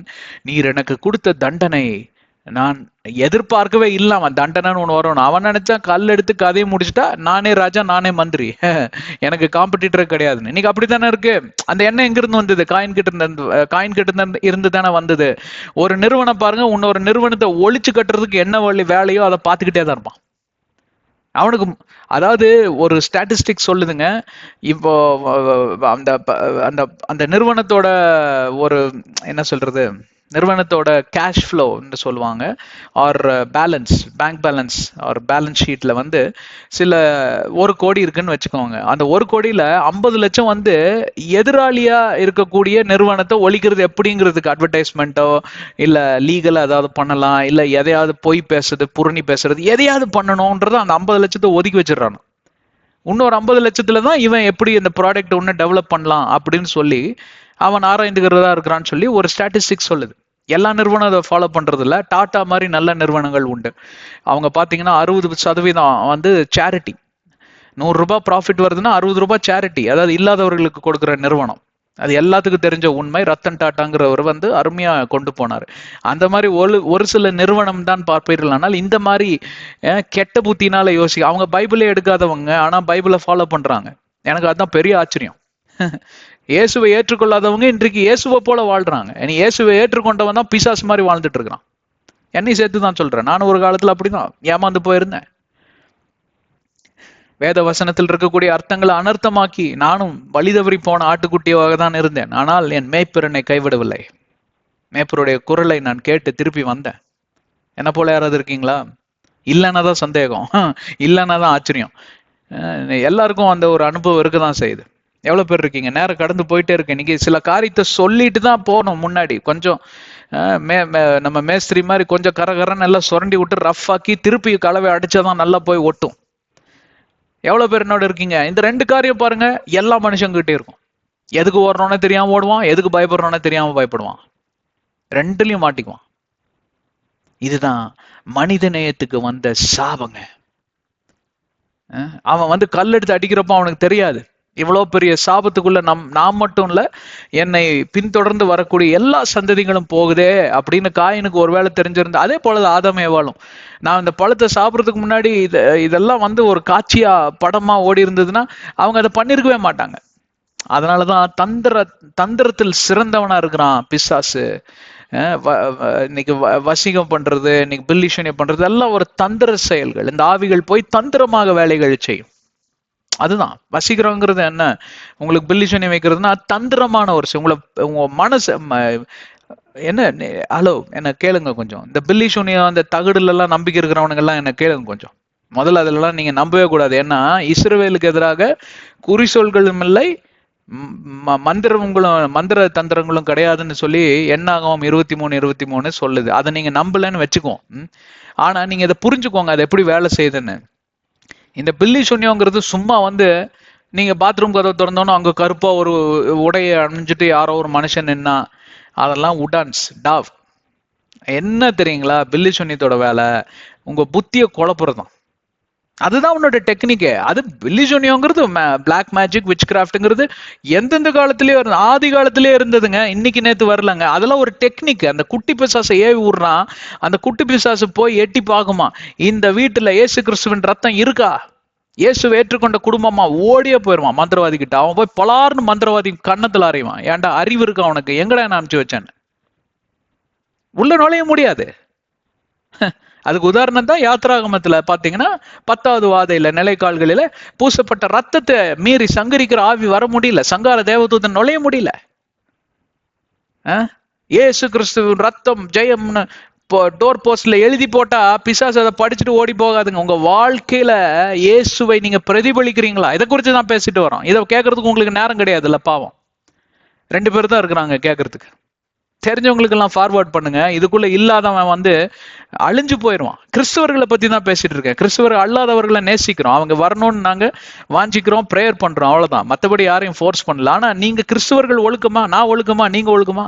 நீர் எனக்கு கொடுத்த தண்டனை நான் எதிர்பார்க்கவே இல்லாம, தண்டனைன்னு ஒண்ணு வரும். அவன் நினைச்சா கல் எடுத்து கதையை முடிச்சுட்டா நானே ராஜா நானே மந்திரி, எனக்கு காம்படிட்டர் கிடையாதுன்னு. இன்னைக்கு அப்படித்தானே இருக்கு. அந்த எண்ணம் எங்க இருந்து வந்தது? காயின் கிட்ட இருந்து தானே வந்தது. ஒரு நிறுவனம் பாருங்க, இன்னொரு நிறுவனத்தை ஒழிச்சு கட்டுறதுக்கு என்ன வேலையோ அதை பார்த்துக்கிட்டே தான் இருப்பான் அவனுக்கு. அதாவது ஒரு ஸ்டாட்டிஸ்டிக் சொல்லுதுங்க, இப்போ அந்த அந்த அந்த நிறுவனத்தோட ஒரு என்ன சொல்றது, நிறுவனத்தோட கேஷ் ஃப்ளோன்னு சொல்லுவாங்க, or balance, bank balance or balance ஷீட்ல வந்து சில 1 கோடி இருக்குன்னு வச்சுக்கோங்க. அந்த 1 கோடியில 50 லட்சம் வந்து எதிராளியா இருக்கக்கூடிய நிறுவனத்தை ஒழிக்கிறது எப்படிங்கிறதுக்கு அட்வர்டைஸ்மெண்ட்டோ இல்ல லீகலா ஏதாவது பண்ணலாம், இல்ல எதையாவது பொய் பேசுறது புரணி பேசுறது எதையாவது பண்ணணும்ன்றத அந்த 50 லட்சத்தை ஒதுக்கி வச்சிடறான். இன்னொரு 50 லட்சத்துல தான் இவன் எப்படி இந்த ப்ராடக்ட் ஒன்னு டெவலப் பண்ணலாம் அப்படின்னு சொல்லி அவன் ஆராய்ந்துகிறதா இருக்கிறான்னு சொல்லி ஒரு ஸ்டாட்டிஸ்டிக் சொல்லுது. எல்லா நிறுவனம் அதை ஃபாலோ பண்றது இல்ல. டாடா மாதிரி நல்ல நிறுவனங்கள் உண்டு. அவங்க பாத்தீங்கன்னா 60% வந்து சேரிட்டி. 100 ரூபாய் ப்ராஃபிட் வருதுன்னா 60 ரூபாய் சேரிட்டி, அதாவது இல்லாதவர்களுக்கு கொடுக்குற நிறுவனம். அது எல்லாத்துக்கும் தெரிஞ்ச உண்மை. ரத்தன் டாட்டாங்கிறவர் வந்து அருமையா கொண்டு போனாரு. அந்த மாதிரி ஒரு சில நிறுவனம் தான் பார்ப்பீர்கள். ஆனால் இந்த மாதிரி கெட்ட புத்தினால அவங்க பைபிளே எடுக்காதவங்க, ஆனா பைபிளை ஃபாலோ பண்றாங்க. எனக்கு அதுதான் பெரிய ஆச்சரியம். இயேசுவை ஏற்றுக்கொள்ளாதவங்க இன்றைக்கு இயேசுவை போல வாழ்றாங்க. இயேசுவை ஏற்றுக்கொண்டவன் தான் பிசாசு மாதிரி வாழ்ந்துட்டு இருக்கிறான். என்னை சேர்த்து தான் சொல்றேன், நானும் ஒரு காலத்துல அப்படிதான் ஏமாந்து போயிருந்தேன். வேத வசனத்தில் இருக்கக்கூடிய அர்த்தங்களை அனர்த்தமாக்கி நானும் வழிதவறி போன ஆட்டுக்குட்டியாக தான் இருந்தேன். ஆனால் என் மேய்ப்பர் என்னை கைவிடவில்லை. மேய்ப்பருடைய குரலை நான் கேட்டு திருப்பி வந்தேன். என்ன போல யாராவது இருக்கீங்களா? இல்லைன்னா தான் சந்தேகம், இல்லைன்னா தான் ஆச்சரியம். எல்லாருக்கும் அந்த ஒரு அனுபவம் இருக்கதான் செய்யுது. எவ்வளவு பேர் இருக்கீங்க? நேரம் கடந்து போயிட்டே இருக்கு. இன்னைக்கு சில காரியத்தை சொல்லிட்டு தான் போகணும். முன்னாடி கொஞ்சம் நம்ம மேஸ்திரி மாதிரி கொஞ்சம் கரகரன்னு எல்லாம் சுரண்டி விட்டு ரஃப் ஆக்கி திருப்பி கலவை அடிச்சாதான் நல்லா போய் ஒட்டும். எவ்வளவு பேர் என்னோட இருக்கீங்க? இந்த 2 காரியம் பாருங்க, எல்லா மனுஷங்கிட்டே இருக்கும். எதுக்கு ஓடுறோன்னே தெரியாம ஓடுவான், எதுக்கு பயப்படுறோன்னே தெரியாம பயப்படுவான், 2லயும் மாட்டிக்குவான். இதுதான் மனித நேயத்துக்கு வந்த சாபங்க. அவன் வந்து கல் எடுத்து அடிக்கிறப்ப அவனுக்கு தெரியாது இவ்வளவு பெரிய சாபத்துக்குள்ள நாம் மட்டும் இல்ல, என்னை பின்தொடர்ந்து வரக்கூடிய எல்லா சந்ததிகளும் போகுதே அப்படின்னு காயினுக்கு ஒருவேளை தெரிஞ்சிருந்தா, அதே போல ஆதாம் ஏவாளும். நான் இந்த பழத்தை சாப்பிட்றதுக்கு முன்னாடி இதெல்லாம் வந்து ஒரு காட்சியா படமா ஓடி இருந்ததுன்னா அவங்க அதை பண்ணிருக்கவே மாட்டாங்க. அதனாலதான் தந்திரத்தில் சிறந்தவனா இருக்கிறான் பிசாசு. இன்னைக்கு வசீகம் பண்றது, இன்னைக்கு பில்லிஷனியம் பண்றது எல்லாம் ஒரு தந்திர செயல்கள். இந்த ஆவிகள் போய் தந்திரமாக வேலைகள் செய்யும். அதுதான் வசீகரங்கிறது. என்ன உங்களுக்கு பில்லிஷனி வைக்கிறதுனா தந்திரமான ஒரு உங்க மனசு என்ன. ஹலோ, என்ன கேளுங்க கொஞ்சம். இந்த பில்லிஷனியம் அந்த தகடுல எல்லாம் நம்பிக்கை இருக்கிறவனுங்க எல்லாம் என்ன கேளுங்க கொஞ்சம். முதல்ல அதுல எல்லாம் நீங்க நம்பவே கூடாது. ஏன்னா இஸ்ரவேலுக்கு எதிராக குறிசொல்களும் இல்லை, மந்திர தந்திரங்களும் கிடையாதுன்னு சொல்லி என்னாகும் 23:23 சொல்லுது. அதை நீங்க நம்பலன்னு வச்சுக்கோம். ஆனா நீங்க இதை புரிஞ்சுக்கோங்க, அது எப்படி வேலை செய்யுதுன்னு. இந்த பில்லி சூன்யங்கிறது சும்மா வந்து நீங்க பாத்ரூம் கதவை திறந்தோன்னு அங்க கருப்பா ஒரு உடையை அணிஞ்சிட்டு யாரோ ஒரு மனுஷன் நின்னா, அதெல்லாம் உடான்ஸ் டாவ். என்ன தெரியுங்களா பில்லி சுனியத்தோட வேலை? உங்க புத்திய குழப்புறதும். அதுதான் உன்னோட டெக்னிக்கு. அது பில்லி சுனியங்கிறது பிளாக் மேஜிக் விச் கிராஃப்ட்ங்கிறது எந்தெந்த காலத்திலேயே ஆதி காலத்திலேயே இருந்ததுங்க. இன்னைக்கு நேத்து வரலங்க. அதெல்லாம் ஒரு டெக்னிக். அந்த குட்டி பிசாசை ஏவி விடுறான். அந்த குட்டி பிசாசு போய் எட்டி பார்க்குமா, இந்த வீட்டுல இயேசு கிறிஸ்துவின் ரத்தம் இருக்கா? இயேசுவை ஏற்றுக்கொண்ட குடும்பமா ஓடியே போயிருவான் மந்திரவாதி கிட்ட. அவன் போய் பலார்னு மந்திரவாதி கன்னத்துல அறைவான். ஏன்டா அறிவு இருக்கா அவனுக்கு? எங்கடா நான் அனுப்பிச்சு வச்சேன்? உள்ள நுழைய முடியாது. அதுக்கு உதாரணம் தான் யாத்ராகமத்துல பாத்தீங்கன்னா 10வது வாதையில நிலைக்கால்களில பூசப்பட்ட ரத்தத்தை மீறி சங்கரிக்கிற ஆவி வர முடியல, சங்கார தேவதூதன் நுழைய முடியல. ஏசு கிறிஸ்துவின் ரத்தம் ஜெயம்னு டோர் போஸ்ட்ல எழுதி போட்டா பிசாசு அதை படிச்சுட்டு ஓடி போகாதுங்க. உங்க வாழ்க்கையில இயேசுவை நீங்க பிரதிபலிக்கிறீங்களா? இதை குறித்து தான் பேசிட்டு வரோம். இதை கேட்கறதுக்கு உங்களுக்கு நேரம் கிடையாதுல்ல, பாவம். 2 பேர் தான் இருக்கிறாங்க கேட்கறதுக்கு. தெரிஞ்சவங்களுக்கு எல்லாம் ஃபார்வர்ட் பண்ணுங்க. இதுக்குள்ள இல்லாதவன் வந்து அழிஞ்சு போயிடுவான். கிறிஸ்தவர்களை பத்தி தான் பேசிட்டு இருக்கேன். கிறிஸ்தவர்கள் அல்லாதவர்களை நேசிக்கிறோம், அவங்க வரணும்னு நாங்க வாஞ்சிக்கிறோம், ப்ரேயர் பண்றோம், அவ்வளவுதான். மற்றபடி யாரையும் ஃபோர்ஸ் பண்ணல. ஆனா நீங்க கிறிஸ்தவர்கள் ஒழுக்கமா? நான் ஒழுக்கமா? நீங்க ஒழுக்கமா?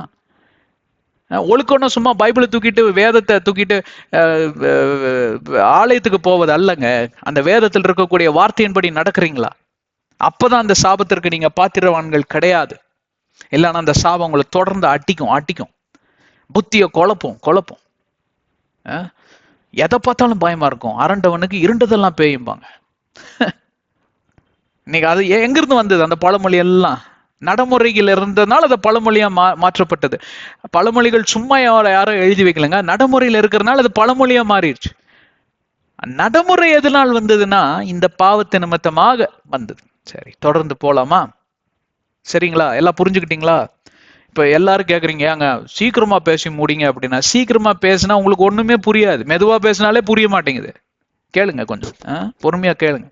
ஒழுக்கம்னா சும்மா பைபிளை தூக்கிட்டு வேதத்தை தூக்கிட்டு ஆலயத்துக்கு போவது அல்லங்க. அந்த வேதத்தில் இருக்கக்கூடிய வார்த்தையின்படி நடக்கிறீங்களா? அப்பதான் அந்த சாபத்திற்கு நீங்க பாத்திரவான்கள் கிடையாது. இல்லைன்னா அந்த சாபம் உங்களை தொடர்ந்து அட்டிக்கும், புத்திய குழப்பம். எதை பார்த்தாலும் பயமா இருக்கும். அரண்டவனுக்கு இருண்டதெல்லாம் பேயும்பாங்க. இன்னைக்கு அது எங்கிருந்து வந்தது? அந்த பழமொழி எல்லாம் நடைமுறைகள் இருந்ததுனால அது பழமொழியா மாற்றப்பட்டது. பழமொழிகள் சும்மா யாரும் எழுதி வைக்கலங்க, நடைமுறையில் இருக்கிறதுனால அது பழமொழியா மாறிடுச்சு. நடைமுறை எதனால் வந்ததுன்னா இந்த பாவத்து நிமித்தமாக வந்தது. சரி, தொடர்ந்து போலாமா? சரிங்களா? எல்லாம் புரிஞ்சுக்கிட்டீங்களா? இப்ப எல்லாரும் கேக்குறீங்க, அங்க சீக்கிரமா பேசி முடிங்க அப்படின்னா. சீக்கிரமா பேசினா உங்களுக்கு ஒண்ணுமே புரியாது. மெதுவா பேசினாலே புரிய மாட்டேங்குது. கேளுங்க, கொஞ்சம் பொறுமையா கேளுங்க.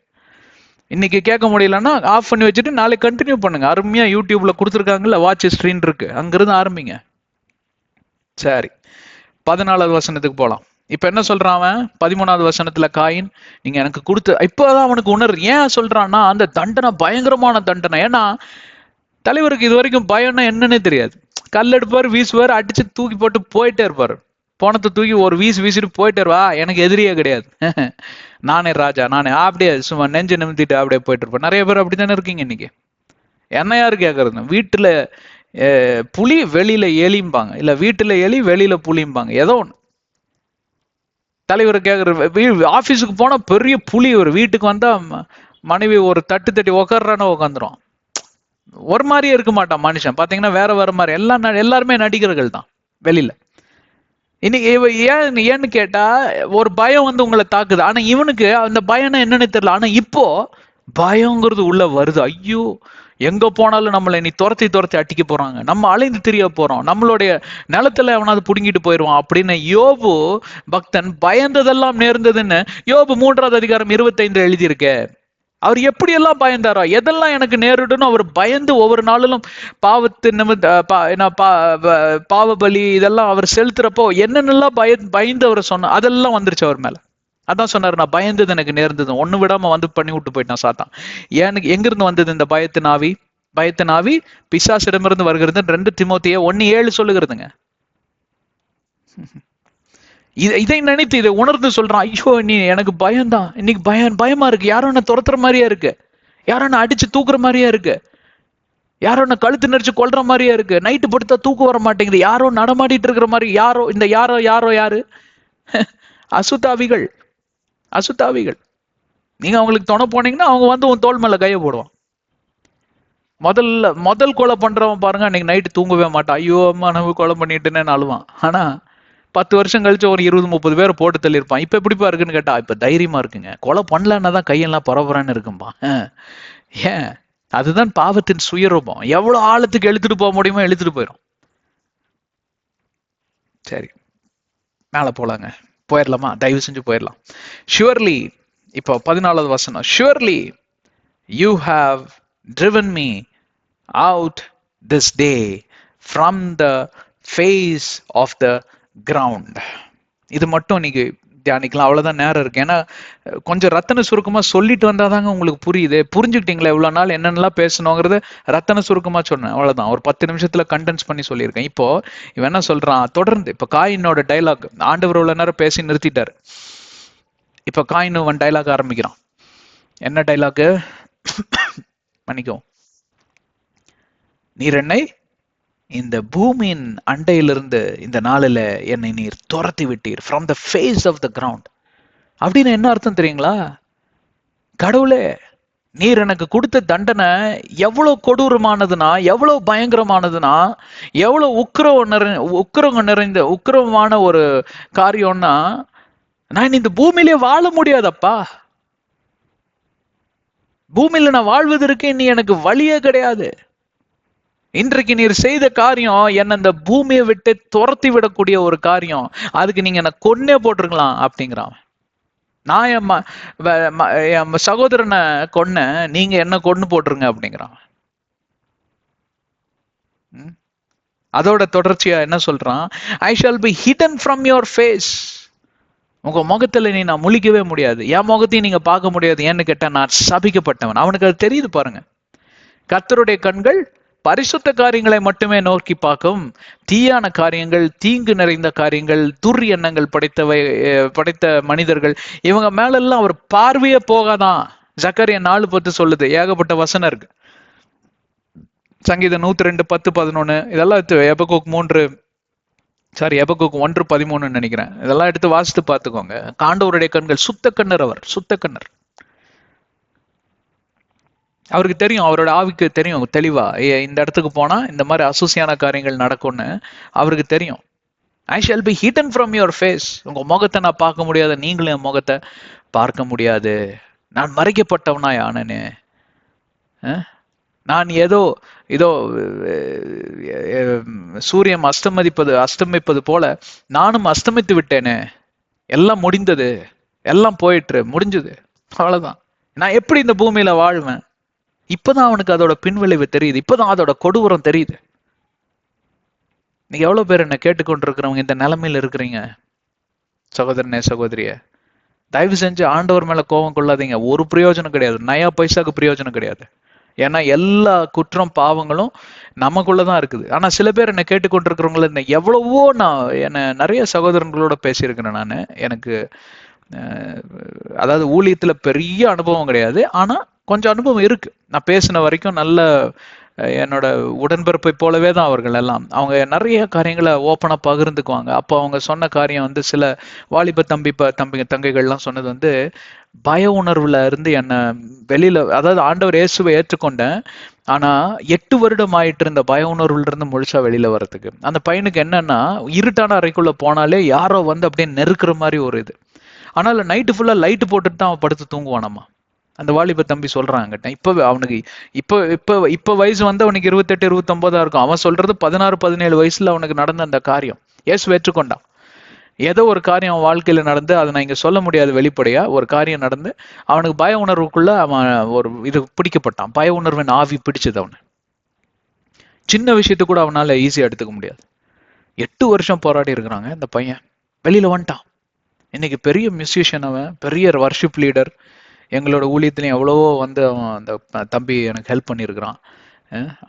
இன்னைக்கு கேட்க முடியலன்னா ஆஃப் பண்ணி வச்சுட்டு நாளைக்கு கண்டினியூ பண்ணுங்க. அருமையா யூடியூப்ல கொடுத்துருக்காங்கல்ல, வாட்ச் ஸ்கிரீன் இருக்கு, அங்கிருந்து ஆரம்பிங்க. சரி, 14வது வசனத்துக்கு போலாம். இப்ப என்ன சொல்றான் அவன்? 13வது வசனத்துல காயின், நீங்க எனக்கு கொடுத்து இப்பதான் அவனுக்கு உணர்வு. ஏன் சொல்றான்னா அந்த தண்டனை பயங்கரமான தண்டனை. ஏன்னா தலைவருக்கு இது வரைக்கும் பயம்னா என்னன்னே தெரியாது. கல் எடுப்பாரு, வீசுவாரு, அடிச்சு தூக்கி போட்டு போயிட்டே இருப்பாரு. போனத்தை தூக்கி ஒரு வீசிட்டு போயிட்டே இருவா. எனக்கு எதிரியே கிடையாது, நானே ராஜா, நானே அப்படியே சும்மா நெஞ்சு நிமித்திட்டு அப்படியே போயிட்டு இருப்பேன். நிறைய பேர் அப்படித்தானே இருக்கீங்க இன்னைக்கு. என்ன யாரு கேட்கறது? வீட்டுல புலி வெளியில எலிம்பாங்க, இல்ல வீட்டுல எலி வெளியில புலிம்பாங்க, ஏதோ ஒண்ணு. தலைவர் கேட்கற, ஆபீஸுக்கு போனா பெரிய புலி, ஒரு வீட்டுக்கு வந்தா மனைவி ஒரு தட்டி உக்காடுறான்னு உக்காந்துரும். ஒரு மாதிரியே இருக்க மாட்டான் மனுஷன். பாத்தீங்கன்னா வேற மாதிரி. எல்லாருமே நடிகர்கள் தான் வெளியில. இன்னைக்கு ஏன்னு கேட்டா ஒரு பயம் வந்து உங்களை தாக்குது. ஆனா இவனுக்கு அந்த பயம்னா என்னன்னு தெரியல. ஆனா இப்போ பயங்கிறது உள்ள வருது. ஐயோ, எங்க போனாலும் நம்மளை நீ துரத்தி அட்டிக்க போறாங்க, நம்ம அலைந்து திரிய போறோம், நம்மளுடைய நிலத்துல எவனாவது புடுங்கிட்டு போயிடுவான் அப்படின்னு யோபு பக்தன் பயந்ததெல்லாம் நேர்ந்ததுன்னு யோபு 3வது அதிகாரம் 25 எழுதியிருக்க. அவர் எப்படி எல்லாம் பயந்தாரோ, எதெல்லாம் எனக்கு நேரிடணும் அவர் பயந்து ஒவ்வொரு நாளிலும் பாவத்து பாவ பலி இதெல்லாம் அவர் செலுத்துறப்போ என்னென்னலாம் பயந்து அவர் சொன்ன அதெல்லாம் வந்துருச்சு அவர் மேல. அதான் சொன்னாரு, நான் பயந்தது எனக்கு நேர்ந்தது, ஒண்ணு விடாம வந்து பண்ணி விட்டு போயிட்டான் சாத்தான். எனக்கு எங்கிருந்து வந்தது இந்த பயத்தின் ஆவி? பயத்தின் ஆவி பிசாசிடமிருந்து வருகிறது. 2 தீமோத்தேயு 1:7 சொல்லுகிறதுங்க. இதை நினைத்து இதை உணர்ந்து சொல்றான், ஐயோ நீ எனக்கு பயம்தான், இன்னைக்கு பயமா இருக்கு, யாரோ என்ன துரத்துற மாதிரியா இருக்கு, யாரோ என்ன அடிச்சு தூக்குற மாதிரியா இருக்கு, யாரோ என்ன கழுத்து நெரிச்சு கொல்ற மாதிரியா இருக்கு, நைட்டு படுத்தா தூக்கம் வர மாட்டேங்குது, யாரோ நடமாடிட்டு இருக்கிற மாதிரி. யாரு? அசுத்தாவிகள். நீங்க அவங்களுக்கு துணை போனீங்கன்னா அவங்க வந்து உன் தோல் மேல கைய போடுவான். முதல் கொலை பண்றவன் பாருங்க, அன்னைக்கு நைட்டு தூங்கவே மாட்டான். ஐயோ அம்மா நம்ம கொலை பண்ணிட்டுன்னு அழுவான். ஆனா 10 வருஷம் கழிச்சு ஒரு 20-30 பேரை போட்டு தள்ளியிருப்பான். இப்ப எப்படிப்பா இருக்குன்னு கேட்டா இப்ப தைரியமா இருக்குங்க, கொலை பண்ணலன்னா தான் கையெல்லாம் பரபரன்னு இருக்கும்பா. ஏன்? அதுதான் பாவத்தின் சுயரூபம். எவ்வளவு ஆழத்துக்கு இழுத்துட்டு போக முடியுமோ இழுத்துட்டு போயிடும். சரி, மேல போயிடலாமா? தயவு செஞ்சு போயிடலாம். ஷுவர்லி, இப்போ 14வது வசனம், surely you have driven me out this day from the face of the ground. இது மட்டும் நீங்க தியானிக்கலாம். அவ்வளவுதான் நேரம் இருக்கு. ஏன்னா கொஞ்சம் ரத்தன சுருக்கமா சொல்லிட்டு வந்தாதாங்க உங்களுக்கு புரியுது. புரிஞ்சுக்கிட்டீங்களா இவ்வளவு நாள் என்னென்னலாம் பேசணுங்கிறது? ரத்தன சுருக்கமா சொன்னேன், அவ்வளவுதான். ஒரு 10 நிமிஷத்துல கண்டென்ஸ் பண்ணி சொல்லியிருக்கேன். இப்போ இவன் என்ன சொல்றான் தொடர்ந்து? இப்ப காயினோட டைலாக் ஆண்டவர் இவ்வளவு நேரம் பேசி நிறுத்திட்டாரு. இப்ப காயின் ஒன் டைலாக் ஆரம்பிக்கிறான். என்ன டைலாக்? மன்னிக்கும். நீர் என்னை இந்த பூமியின் அண்டையிலிருந்து இந்த நாளில என்னை நீர் துரத்தி விட்டீர், from the face of the ground. அப்படின்னு என்ன அர்த்தம் தெரியுங்களா? கடவுளே, நீர் எனக்கு கொடுத்த தண்டனை எவ்வளவு கொடூரமானதுன்னா, எவ்வளவு பயங்கரமானதுன்னா, எவ்வளவு உக்கிரமான ஒரு காரியம்னா, நான் இந்த பூமியிலே வாழ முடியாதப்பா. பூமியில நான் வாழ்வதற்கு நீ எனக்கு வழியே கிடையாது. இன்றைக்கு நீர் செய்த காரியம் என்ன இந்த பூமியை விட்டு துரத்தி விடக்கூடிய ஒரு காரியம். அதுக்கு நீங்க என்ன கொன்னே போட்டிருக்கலாம் அப்படிங்கிறான். நான் என் சகோதரனை கொன்ன, நீங்க என்ன கொன்னு போட்டுருங்க அப்படிங்கிறான். அதோட தொடர்ச்சியா என்ன சொல்றான்? I shall be hidden from your face. உங்க முகத்துல நீ நான் முழிக்கவே முடியாது, என் முகத்தையும் நீங்க பார்க்க முடியாது. ஏன்னு கேட்டா நான் சபிக்கப்பட்டவன். அவனுக்கு அது தெரியுது பாருங்க. கர்த்தருடைய கண்கள் பரிசுத்த காரியங்களை மட்டுமே நோக்கி பார்க்கும். தீயான காரியங்கள், தீங்கு நிறைந்த காரியங்கள், துர் எண்ணங்கள் படைத்த மனிதர்கள், இவங்க மேல எல்லாம் அவர் பார்வையே போகாதான். ஜக்கரியா 4:10 சொல்லுது. ஏகப்பட்ட வசனம் இருக்கு. சங்கீதம் 102, 10, 11 இதெல்லாம் எபக்கூக் 1:13 நினைக்கிறேன். இதெல்லாம் எடுத்து வாசித்து பார்த்துக்கோங்க. ஆண்டவருடைய கண்கள் சுத்த கண்ணர். அவர் சுத்த கண்ணர். அவருக்கு தெரியும், அவரோட ஆவிக்கு தெரியும் தெளிவா, இந்த இடத்துக்கு போனா இந்த மாதிரி அசூசியான காரியங்கள் நடக்கும்னு அவருக்கு தெரியும். I shall be hidden from your face. உங்க முகத்தை நான் பார்க்க முடியாது, நீங்களும் என் முகத்தை பார்க்க முடியாது. நான் மறைக்கப்பட்டவனாய் ஆனேன்னு. நான் ஏதோ சூரியன் அஸ்தமிப்பது போல நானும் அஸ்தமித்து விட்டேனே. எல்லாம் முடிந்தது, எல்லாம் போயிட்டு முடிஞ்சது, அவ்வளவுதான். நான் எப்படி இந்த பூமியில வாழ்வேன்? இப்பதான் அவனுக்கு அதோட பின்விளைவு தெரியுது. இப்பதான் அதோட கொடூரம் தெரியுது. நீங்க எவ்வளவு பேர் என்ன கேட்டுக்கொண்டிருக்கிறவங்க இந்த நிலைமையில இருக்கிறீங்க? சகோதரனே, சகோதரிய, தயவு செஞ்சு ஆண்டவர் மேல கோபம் கொள்ளாதீங்க. ஒரு பிரயோஜனம் கிடையாது, நயா பைசாக்கு பிரயோஜனம் கிடையாது. ஏன்னா எல்லா குற்றம் பாவங்களும் நமக்குள்ளதான் இருக்குது. ஆனா சில பேர் என்ன கேட்டுக்கொண்டிருக்கிறவங்கள எவ்வளவோ என்ன நிறைய சகோதரங்களோட பேசியிருக்கிறேன் நான். எனக்கு அதாவது ஊழியத்துல பெரிய அனுபவம் கிடையாது, ஆனா கொஞ்சம் அனுபவம் இருக்கு. நான் பேசின வரைக்கும் நல்ல என்னோட உடன்பிறப்பை போலவே தான் அவர்கள் எல்லாம். அவங்க நிறைய காரியங்களை ஓப்பனா பகிர்ந்துக்குவாங்க. அப்போ அவங்க சொன்ன காரியம் சில வாலிப தங்கைகள்லாம் சொன்னது பய உணர்வுல இருந்து என்ன வெளியில, அதாவது ஆண்டவர் இயேசுவை ஏற்றுக்கொண்டேன், ஆனா 8 வருடம் ஆயிட்டு இருந்த பய உணர்வுல இருந்து முழுசா வெளியில வர்றதுக்கு. அந்த பையனுக்கு என்னன்னா, இருட்டான அறைக்குள்ள போனாலே யாரோ அப்படியே நெருக்கிற மாதிரி ஒரு இது. ஆனால் நைட்டு ஃபுல்லா லைட்டு போட்டுட்டு தான் அவன் படுத்து தூங்குவானாமா. அந்த வாலிப தம்பி சொல்றாங்க. இப்ப அவனுக்கு இப்ப வயசு அவனுக்கு 28, 29 இருக்கும். அவன் சொல்றது 16, 17 வயசுல அவனுக்கு நடந்த அந்த காரியம். இயேசு ஏற்றுக்கொண்டான். ஏதோ ஒரு காரியம் அவன் வாழ்க்கையில நடந்து, அதை நான் இங்க சொல்ல முடியாது வெளிப்படையா, ஒரு காரியம் நடந்து அவனுக்கு பய உணர்வுக்குள்ள அவன் ஒரு இது பிடிக்கப்பட்டான். பய உணர்வின் ஆவி பிடிச்சது அவனை. சின்ன விஷயத்த கூட அவனால ஈஸியா எடுத்துக்க முடியாது. 8 வருஷம் போராடி இருக்கிறாங்க. இந்த பையன் வெளியில வந்துட்டான். இன்னைக்கு பெரிய மியூசிஷியன், அவன் பெரிய வர்ஷிப் லீடர். எங்களோட ஊழியத்திலையும் எவ்வளவோ அவன் அந்த தம்பி எனக்கு ஹெல்ப் பண்ணியிருக்கிறான்.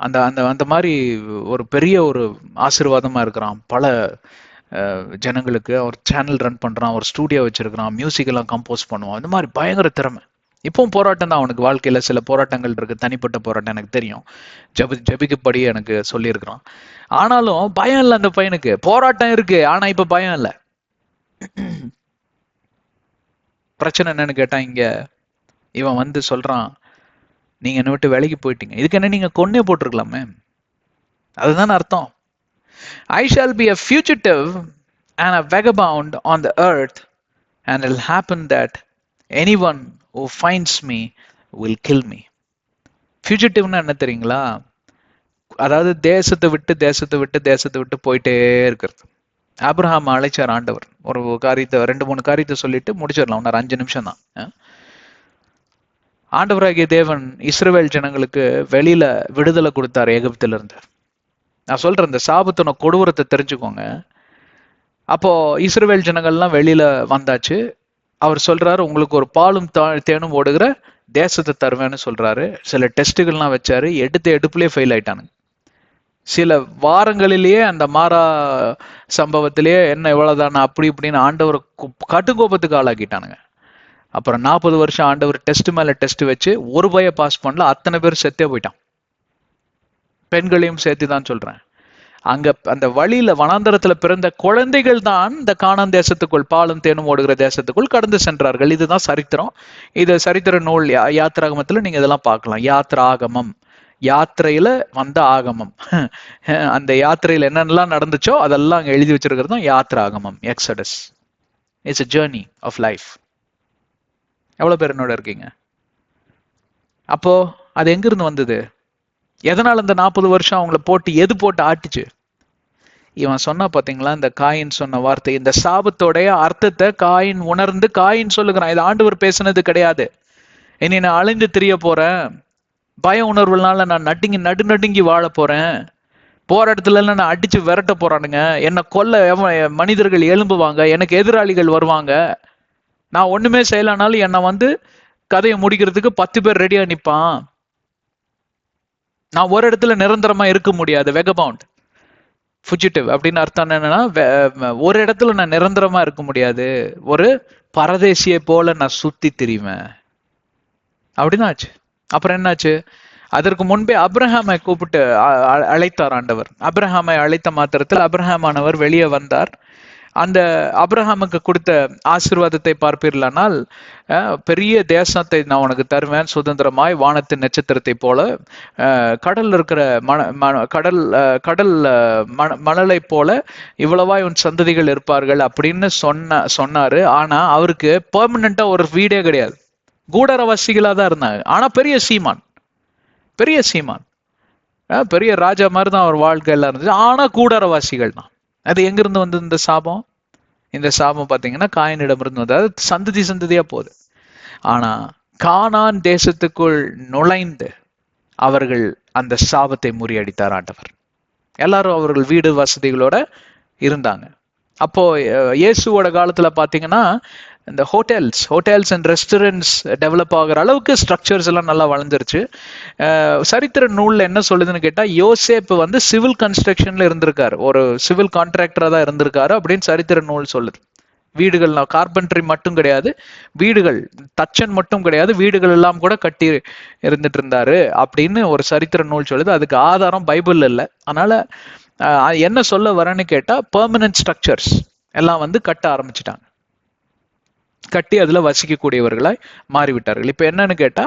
அந்த அந்த அந்த மாதிரி ஒரு பெரிய ஒரு ஆசீர்வாதமா இருக்கிறான் பல ஜனங்களுக்கு. அவர் சேனல் ரன் பண்றான், ஒரு ஸ்டூடியோ வச்சிருக்கிறான், மியூசிக் எல்லாம் கம்போஸ் பண்ணுவான். இந்த மாதிரி பயங்கர திறமை. இப்பவும் போராட்டம் தான் அவனுக்கு. வாழ்க்கையில சில போராட்டங்கள் இருக்கு, தனிப்பட்ட போராட்டம் எனக்கு தெரியும். ஜபிக்குப்படி எனக்கு சொல்லியிருக்கிறான். ஆனாலும் பயம் இல்லை அந்த பையனுக்கு. போராட்டம் இருக்கு, ஆனா இப்ப பயம் இல்லை. பிரச்சனை என்னன்னு கேட்டா, இங்க இவன் சொல்றான், நீங்க என்ன விட்டு வேலைக்கு போயிட்டீங்க, இதுக்கு என்ன நீங்க கொன்னே போட்டிருக்கலாமே. அதுதான் அர்த்தம். I shall be a fugitive and a vagabond on the earth, and it will happen that anyone who finds me will kill me. Fugitive-னா என்ன தெரியுங்களா? அதாவது தேசத்தை விட்டு போயிட்டே இருக்கிறது. ஆபிரகாம் அழைச்சார் ஆண்டவர். ஒரு காரியத்தை 2-3 காரியத்தை சொல்லிட்டு முடிச்சிடலாம், ஒன்று 5 நிமிஷம் தான். ஆண்டவராகிய தேவன் இஸ்ரவேல் ஜனங்களுக்கு வெளியில விடுதலை கொடுத்தார் எகிப்திலிருந்து. நான் சொல்றேன், இந்த சாபத்தின கொடூரத்தை தெரிஞ்சுக்கோங்க. அப்போ இஸ்ரவேல் ஜனங்கள்லாம் வெளியில வந்தாச்சு. அவர் சொல்றாரு, உங்களுக்கு ஒரு பாலும் தேனும் ஓடுகிற தேசத்தை தருவேன்னு சொல்றாரு. சில டெஸ்ட்டுகள்லாம் வச்சாரு, எடுப்புலயே ஃபெயில் ஆயிட்டானுங்க. சில வாரங்களிலேயே அந்த மாறா சம்பவத்திலேயே என்ன இவ்வளவுதானா அப்படி இப்படின்னு ஆண்டவர் கட்டுக்கோபத்துக்கு ஆளாக்கிட்டானுங்க. அப்புறம் 40 வருஷம் ஆண்டவர் டெஸ்ட் மேல டெஸ்ட் வச்சு ஒரு பய பாஸ் பண்ணல, அத்தனை பேர் செத்தே போயிட்டான். பெண்களையும் சேர்த்து தான் சொல்றேன். அங்க அந்த வழியில வனாந்தரத்துல பிறந்த குழந்தைகள் தான் இந்த கானான் தேசத்துக்குள், பாலும் தேனும் ஓடுகிற தேசத்துக்குள் கடந்து சென்றார்கள். இதுதான் சரித்திரம். இது சரித்திர நூல் யாத்திராகமத்துல நீங்க இதெல்லாம் பார்க்கலாம். யாத்ராகமம், யாத்திரையில வந்த ஆகமம். அந்த யாத்திரையில என்னென்னலாம் நடந்துச்சோ அதெல்லாம் அங்க எழுதி வச்சிருக்கிறது தான் யாத்ராகமம், exodus. It's a journey of life. எவ்வளவு பேர் என்னோட இருக்கீங்க? அப்போ அது எங்கிருந்து வந்தது? எதனால இந்த 40 வருஷம் அவங்கள எது போட்டு ஆட்டுச்சு? இவன் சொன்னா பாத்தீங்களா, இந்த காயின் சொன்ன வார்த்தை, இந்த சாபத்தோடைய அர்த்தத்தை காயின் உணர்ந்து காயின் சொல்லுகிறான். இது ஆண்டவர் பேசுனது கிடையாது. இனி நான் அழிந்து திரிய போறேன், பய உணர்வுனால நான் நடுநடுங்கி வாழ போறேன், போற இடத்துல எல்லாம் நான் அடிச்சு விரட்ட போறானுங்க, என்னை கொல்ல மனிதர்கள் எழும்புவாங்க, எனக்கு எதிராளிகள் வருவாங்க, நான் ஒண்ணுமே செய்யலனாலும் என்னை கதையை முடிக்கிறதுக்கு 10 பேர் ரெடியா நிப்பான், நான் ஒரு இடத்துல நிரந்தரமா இருக்க முடியாது, வெகபவுண்ட் ஃபுஜிட்டிவ் அப்படின்னு அர்த்தம் என்னன்னா, ஒரு இடத்துல நான் நிரந்தரமா இருக்க முடியாது, ஒரு பரதேசியை போல நான் சுத்தி திரிவேன் அப்படின்னு ஆச்சு. அப்புறம் என்னாச்சு? அதற்கு முன்பே அப்ரஹாமை கூப்பிட்டு அழைத்தார் ஆண்டவர். அப்ரஹாமை அழைத்த மாத்திரத்தில் அப்ரஹாமானவர் வெளியே வந்தார். அந்த அப்ரஹாமுக்கு கொடுத்த ஆசீர்வாதத்தை பார்ப்பீர்களானால், பெரிய தேசத்தை நான் உனக்கு தருவேன் சுதந்திரமாய், வானத்தின் நட்சத்திரத்தை போல, கடல்ல இருக்கிற கடல் மணலை போல இவ்வளவாய் உன் சந்ததிகள் இருப்பார்கள் அப்படின்னு சொன்னாரு. ஆனா அவருக்கு பெர்மனண்டா ஒரு வீடே கிடையாது, கூடரவாசிகளா தான் இருந்தாங்க. ஆனா பெரிய சீமான், பெரிய ராஜா மாதிரி தான் அவர் வாழ்க்கை எல்லாம் இருந்துச்சு. ஆனா கூடாரவாசிகள் தான். அது எங்கிருந்து வந்து இந்த சாபம்? இந்த சாபம் பாத்தீங்கன்னா காயினிடம் இருந்து வந்து, அதாவது சந்ததியா போகுது. ஆனா கானான் தேசத்துக்குள் நுழைந்து அவர்கள் அந்த சாபத்தை முறியடித்தார் ஆண்டவர். எல்லாரும் அவர்கள் வீடு வசதிகளோட இருந்தாங்க. அப்போ இயேசுவோட காலத்துல பாத்தீங்கன்னா இந்த ஹோட்டல்ஸ் அண்ட் ரெஸ்டாரண்ட்ஸ் டெவலப் ஆகிற அளவுக்கு ஸ்ட்ரக்சர்ஸ் எல்லாம் நல்லா வளர்ந்துருச்சு. சரித்திர நூல்ல என்ன சொல்லுதுன்னு கேட்டா, யோசேப்பு சிவில் கன்ஸ்ட்ரக்ஷன்ல இருந்திருக்காரு, ஒரு சிவில் கான்ட்ராக்டரா தான் இருந்திருக்காரு அப்படின்னு சரித்திர நூல் சொல்லுது. வீடுகள் கார்பென்ட்ரி மட்டும் கிடையாது, வீடுகள் தச்சன் மட்டும் கிடையாது, வீடுகள் எல்லாம் கூட கட்டி இருந்துட்டு இருந்தாரு அப்படின்னு ஒரு சரித்திர நூல் சொல்லுது. அதுக்கு ஆதாரம் பைபிள் இல்லை. அதனால என்ன சொல்ல வரேன்னு கேட்டா, பெர்மனன்ட் ஸ்ட்ரக்சர்ஸ் எல்லாம் கட்ட ஆரம்பிச்சுட்டாங்க, கட்டி அதுல வசிக்கக்கூடியவர்களாய் மாறிவிட்டார்கள். இப்ப என்னன்னு கேட்டா,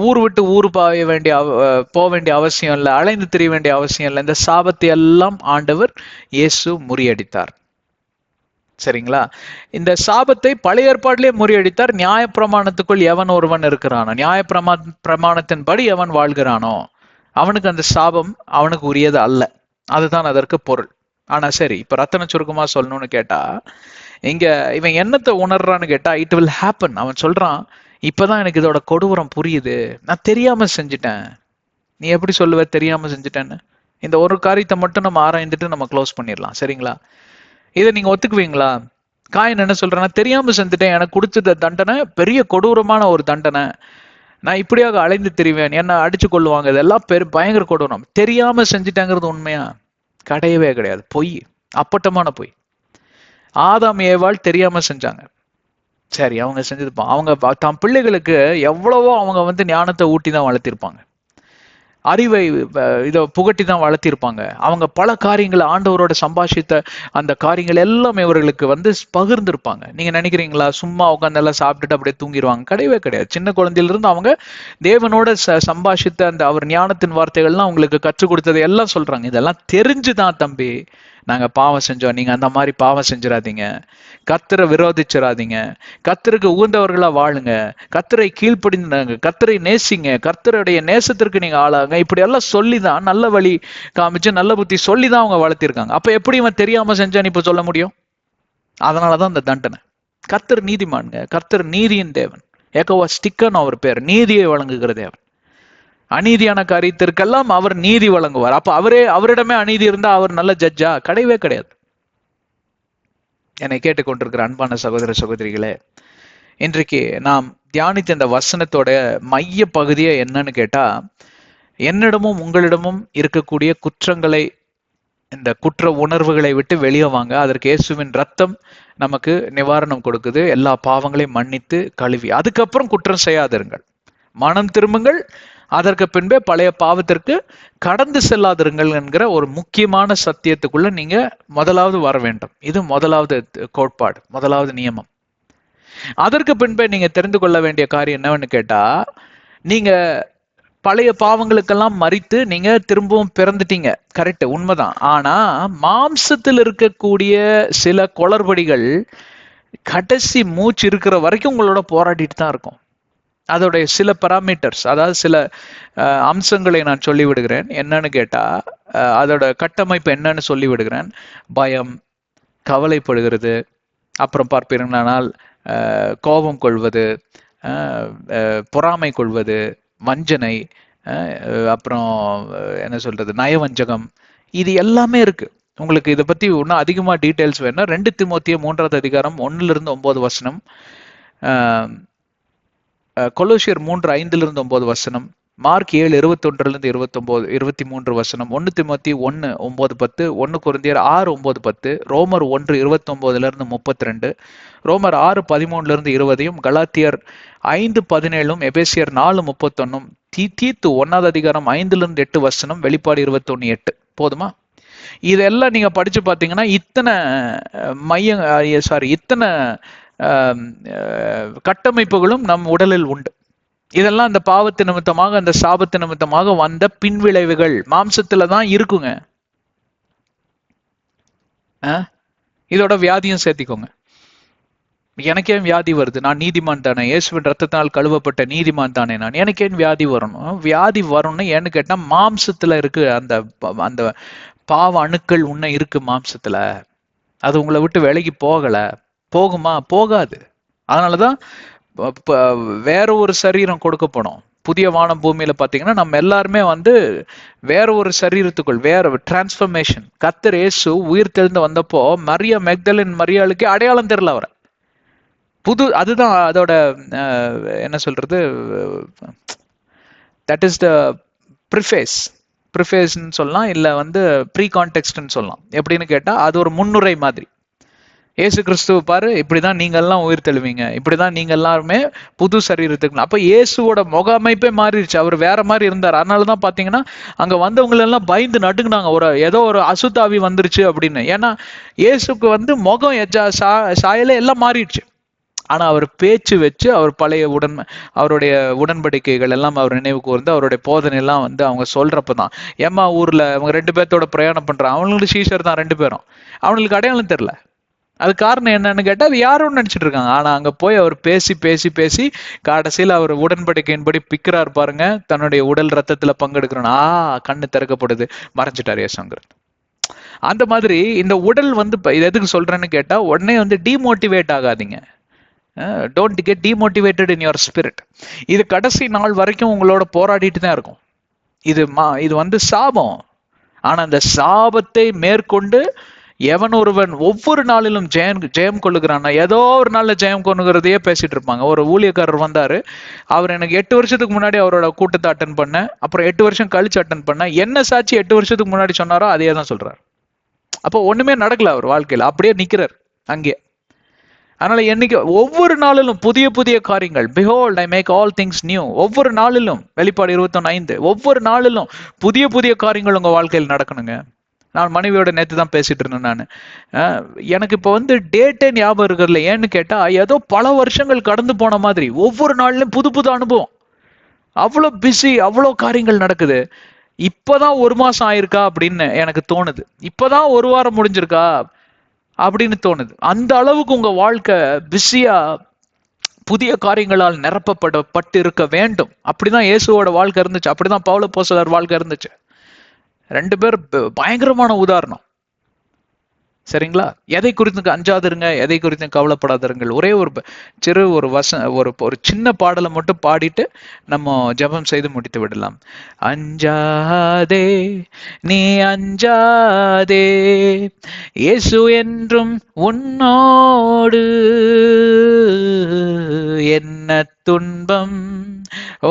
ஊர் விட்டு ஊர் போக வேண்டிய அவசியம் இல்லை, அலைந்து திரிய வேண்டிய அவசியம் இல்லை. இந்த சாபத்தை எல்லாம் ஆண்டவர் இயேசு முறியடித்தார். சரிங்களா? இந்த சாபத்தை பழைய ஏற்பாட்டிலே முறியடித்தார். நியாயப்பிரமாணத்துக்குள் எவன் ஒருவன் இருக்கிறானோ, பிரமாணத்தின்படி எவன் வாழ்கிறானோ அவனுக்கு அந்த சாபம் அவனுக்கு உரியது அல்ல. அதுதான் அதற்கு பொருள். ஆனா சரி, இப்ப ரத்தன சுருக்கமா சொல்லணும்னு கேட்டா, இங்க இவன் என்னத்தை உணர்றான்னு கேட்டா, இட் வில் ஹேப்பன். அவன் சொல்றான், இப்பதான் எனக்கு இதோட கொடூரம் புரியுது, நான் தெரியாம செஞ்சுட்டேன். நீ எப்படி சொல்லுவ தெரியாம செஞ்சுட்டேன்னு? இந்த ஒரு காரியத்தை மட்டும் நம்ம ஆராய்ந்துட்டு நம்ம க்ளோஸ் பண்ணிடலாம். சரிங்களா? இதை நீங்க ஒத்துக்குவீங்களா? காயின் என்ன சொல்றேன்னா, தெரியாம செஞ்சுட்டேன், எனக்கு கொடுத்த தண்டனை பெரிய கொடூரமான ஒரு தண்டனை, நான் இப்படியாக அலைந்து திரிவேன், என்ன அடிச்சு கொள்ளுவாங்க, இதெல்லாம் பயங்கர கொடூரம். தெரியாம செஞ்சுட்டேங்கிறது உண்மையா? கிடையவே கிடையாது, பொய், அப்பட்டமான பொய். ஆதாம் ஏவாள் தெரியாம செஞ்சாங்க. சரி, அவங்க செஞ்சிருப்பாங்க. அவங்க தம் பிள்ளைகளுக்கு எவ்வளவோ அவங்க ஞானத்தை ஊட்டி தான் வளர்த்திருப்பாங்க, அறிவை இதை புகட்டி தான் வளர்த்திருப்பாங்க. அவங்க பல காரியங்களை ஆண்டவரோட சம்பாஷித்த அந்த காரியங்கள் எல்லாமே இவர்களுக்கு பகிர்ந்திருப்பாங்க. நீங்க நினைக்கிறீங்களா சும்மா உட்காந்து எல்லாம் சாப்பிட்டுட்டு அப்படியே தூங்கிடுவாங்க? கிடையவே கிடையாது. சின்ன குழந்தையில இருந்து அவங்க தேவனோட சம்பாஷித்த அந்த அவர் ஞானத்தின் வார்த்தைகள்லாம் அவங்களுக்கு கற்றுக் கொடுத்ததை எல்லாம் சொல்றாங்க. இதெல்லாம் தெரிஞ்சுதான் தம்பி நாங்க பாவம் செஞ்சோம், நீங்க அந்த மாதிரி பாவம் செஞ்சிடாதீங்க, கர்த்தரை விரோதிச்சிடாதீங்க, கர்த்தருக்கு உகந்தவர்களா வாழுங்க, கர்த்தரை கீழ்ப்படிந்தாங்க, கர்த்தரை நேசிங்க, கர்த்தருடைய நேசத்திற்கு நீங்க ஆளாங்க, இப்படி எல்லாம் சொல்லிதான், நல்ல வழி காமிச்சு நல்ல புத்தி சொல்லிதான் அவங்க வளர்த்திருக்காங்க. அப்ப எப்படி இவன் தெரியாம செஞ்சான்னு இப்ப சொல்ல முடியும்? அதனாலதான் அந்த தண்டனை. கர்த்தர் நீதிமான்ங்க, கர்த்தர் நீதியின் தேவன், யெகோவா ஸ்டிக்கன் அவர் பேர், நீதியை வழங்குகிற தேவன். அநீதியான காரியத்திற்கெல்லாம் அவர் நீதி வழங்குவார். அப்ப அவரிடமே அநீதி இருந்தா அவர் நல்ல ஜட்ஜா? கிடையவே கிடையாது. என்னை கேட்டுக்கொண்டிருக்கிற அன்பான சகோதர சகோதரிகளே, இன்றைக்கு நாம் தியானித்த இந்த வசனத்தோட மைய பகுதியே என்னன்னு கேட்டா, என்னிடமும் உங்களிடமும் இருக்கக்கூடிய குற்றங்களை, இந்த குற்ற உணர்வுகளை விட்டு வெளியே வாங்க. அதற்கு இயேசுவின் ரத்தம் நமக்கு நிவாரணம் கொடுக்குது. எல்லா பாவங்களையும் மன்னித்து கழுவி அதுக்கப்புறம் குற்றம் செய்யாதிருங்கள், மனம் திரும்புங்கள், அதற்கு பின்பே பழைய பாவத்திற்கு கடந்து செல்லாதிருங்கள் என்கிற ஒரு முக்கியமான சத்தியத்துக்குள்ள நீங்க முதலாவது வர வேண்டும். இது முதலாவது கோட்பாடு, முதலாவது நியமம். அதற்கு பின்பே நீங்க தெரிந்து கொள்ள வேண்டிய காரியம் என்னவென்னு கேட்டா, நீங்க பழைய பாவங்களுக்கெல்லாம் மறித்து நீங்க திரும்பவும் பிறந்துட்டீங்க, கரெக்ட், உண்மைதான். ஆனா மாம்சத்தில் இருக்கக்கூடிய சில குளறுபடிகள் கடைசி மூச்சு இருக்கிற வரைக்கும் உங்களோட போராடிட்டு தான் இருக்கும். அதோடைய சில பராமீட்டர்ஸ், அதாவது சில அம்சங்களை நான் சொல்லி விடுகிறேன். என்னன்னு கேட்டா, அதோட கட்டமைப்பு என்னன்னு சொல்லி விடுகிறேன். பயம், கவலைப்படுகிறது, அப்புறம் பார்ப்பீர்களானால் கோபம் கொள்வது, பொறாமை கொள்வது, வஞ்சனை, அப்புறம் என்ன சொல்றது, நயவஞ்சகம், இது எல்லாமே இருக்கு. உங்களுக்கு இதை பத்தி இன்னும் அதிகமா டீட்டெயில்ஸ் வேணும், 2 தீமோத்தேயு 3வது அதிகாரம் 1-9 வசனம், கொலோசியர் 3:5-9 வசனம், மார்க் 7:21-29 23 வசனம், 1 தீமோத்தேயு 1:9-10, 1 கொரிந்தியர் 6:9-10, ரோமர் 1:29-32, ரோமர் 6:13-20, கலாத்தியர் 5:17, எபேசியர் 4:31, தீத்து 1வது அதிகாரம் 5-8 வசனம், வெளிப்பாடு 21:8. போதுமா? இதெல்லாம் நீங்க படிச்சு பார்த்தீங்கன்னா இத்தனை இத்தனை கட்டமைப்புகளும் நம் உடலில் உண்டு. இதெல்லாம் அந்த பாவத்து நிமித்தமாக, அந்த சாபத்து நிமித்தமாக வந்த பின்விளைவுகள் மாம்சத்துல தான் இருக்குங்க. இதோட வியாதியும் சேர்த்திக்கோங்க. எனக்கே வியாதி வருது, நான் நீதிமான் தானே, இயேசுவின் ரத்தத்தால் கழுவப்பட்ட நீதிமான் தானே நான், எனக்கே வியாதி வரணும். வியாதி வரும்னு ஏன்னு கேட்டா, மாம்சத்துல இருக்கு அந்த அந்த பாவ அணுக்கள் உன்ன இருக்கு மாம்சத்துல. அது உங்களை விட்டு விலகி போகல. போகுமா? போகாது. அதனாலதான் வேற ஒரு சரீரம் கொடுக்கப்படும். புதிய வானம் பூமியில பாத்தீங்கன்னா நம்ம எல்லாருமே வேற ஒரு சரீரத்துக்குள், வேற டிரான்ஸ்பர்மேஷன். கர்த்தர் இயேசு உயிர் தெழுந்து வந்தப்போ மரியா மெக்தலின் மரியாளுக்கு அடையாளம் தெரியல அவரை. அதுதான் அதோட என்ன சொல்றது, தட் இஸ் த ப்ரிஃபேஸ்ன்னு சொல்லலாம், இல்ல ப்ரீ கான்டெக்ஸ்ட்னு சொல்லலாம். எப்படின்னு கேட்டா, அது ஒரு முன்னுரை மாதிரி. ஏசு கிறிஸ்துவ பாரு, இப்படிதான் நீங்க எல்லாம் உயிர் தெழுவீங்க, இப்படிதான் நீங்க எல்லாருமே புது சரீரத்துக்கு. அப்ப இயேசுவோட முக அமைப்பே மாறிடுச்சு. அவர் வேற மாதிரி இருந்தார். அதனாலதான் பாத்தீங்கன்னா அங்க வந்தவங்க எல்லாம் பயந்து நடுங்கினாங்க, ஏதோ ஒரு அசுத்தாவி வந்துருச்சு அப்படின்னு. ஏன்னா இயேசுக்கு முகம் சாயல எல்லாம் மாறிடுச்சு. ஆனா அவர் பேச்சு வச்சு, அவர் பழைய அவருடைய உடன்படிக்கைகள் எல்லாம் அவர் நினைவு கூர்ந்து, அவருடைய போதனை எல்லாம் அவங்க சொல்றப்பதான், ஏமா ஊர்ல அவங்க 2 பேர்த்தோட பிரயாணம் பண்றான், அவங்களுக்கு சீஷர் தான் 2 பேரும், அவங்களுக்கு அடையாளம் தெரியல. அது காரணம் என்னன்னு கேட்டா, அது யாரும் நினைச்சிட்டு இருக்காங்க. ஆனா அங்க போய் அவர் பேசி பேசி பேசி கடைசியில் அவர் உடன்படிக்கையின்படி பிக்கிறார் பாருங்க, தன்னுடைய உடல் ரத்தத்துல பங்கெடுக்கிறோம். கண்ணு திறக்கப்படுது, மறைஞ்சிட்டார் இயேசுங்கிறது. அந்த மாதிரி இந்த உடல் இது எதுக்கு சொல்றேன்னு கேட்டா, உடனே டிமோட்டிவேட் ஆகாதீங்க. Don't get demotivated in your spirit. இது கடைசி நாள் வரைக்கும் உங்களோட போராடிட்டு தான் இருக்கும். இது சாபம். ஆனா அந்த சாபத்தை மேற்கொண்டு எவன் ஒருவன் ஒவ்வொரு நாளிலும் ஜெயம் கொள்ளுகிறான்னா, ஏதோ ஒரு நாள்ல ஜெயம் கொள்ளுகிறதையே பேசிட்டு இருப்பாங்க. ஒரு ஊழியக்காரர் வந்தாரு, அவர் எனக்கு 8 வருஷத்துக்கு முன்னாடி அவரோட கூட்டத்தை அட்டன் பண்ண, அப்புறம் 8 வருஷம் கழிச்சு அட்டன் பண்ண, என்ன சாட்சி 8 வருஷத்துக்கு முன்னாடி சொன்னாரோ அதே தான் சொல்றாரு. அப்போ ஒண்ணுமே நடக்கல அவர் வாழ்க்கையில, அப்படியே நிக்கிறார் அங்கே. அதனால என்னைக்கு ஒவ்வொரு நாளிலும் புதிய புதிய காரியங்கள், behold I make all things new, ஒவ்வொரு நாளிலும், வெளிப்பாடு 21:5, ஒவ்வொரு நாளிலும் புதிய புதிய காரியங்கள் உங்க வாழ்க்கையில் நடக்கணுங்க. நான் மனைவியோட நேற்று தான் பேசிட்டு இருந்தேன். நான் எனக்கு இப்போ டேட்டே ஞாபகம் இருக்கிறதுல. ஏன்னு கேட்டா, ஏதோ பல வருஷங்கள் கடந்து போன மாதிரி ஒவ்வொரு நாள்லயும் புது புது அனுபவம். அவ்வளோ பிஸி, அவ்வளோ காரியங்கள் நடக்குது. இப்பதான் 1 மாசம் ஆயிருக்கா அப்படின்னு எனக்கு தோணுது. இப்பதான் 1 வாரம் முடிஞ்சிருக்கா அப்படின்னு தோணுது. அந்த அளவுக்கு உங்க வாழ்க்கை பிஸியா புதிய காரியங்களால் நிரப்பப்பட்டு இருக்க வேண்டும். அப்படிதான் இயேசுவோட வாழ்க்கை இருந்துச்சு. அப்படிதான் பவுல் அப்போஸ்தலர் வாழ்க்கை இருந்துச்சு. 2 பேர் பயங்கரமான உதாரணம். சரிங்களா? எதை குறித்து அஞ்சாதிருங்க, எதை குறித்து கவலைப்படாதிருங்கள். ஒரே ஒரு சின்ன பாடலை மட்டும் பாடிட்டு நம்ம ஜெபம் செய்து முடித்து விடலாம். அஞ்சாதே, நீ அஞ்சாதே, இயேசு என்றும் உன்னோடு, என்ன துன்பம்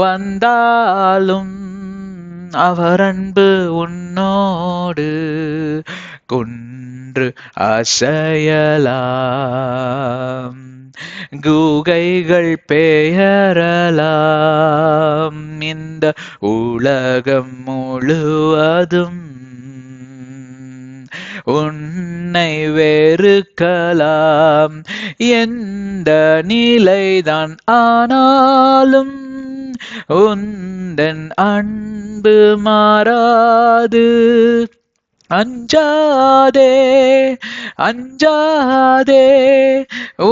வந்தாலும் அவர் அன்பு உன்னோடு, குன்று அசையலாம், கூகைகள் பெயரலாம், இந்த உலகம் முழுவதும் உன்னை வெறுக்கலாம், எந்த நிலைதான் ஆனாலும் உந்தன் அன்பு மாறாது. அஞ்சாதே, அஞ்சாதே,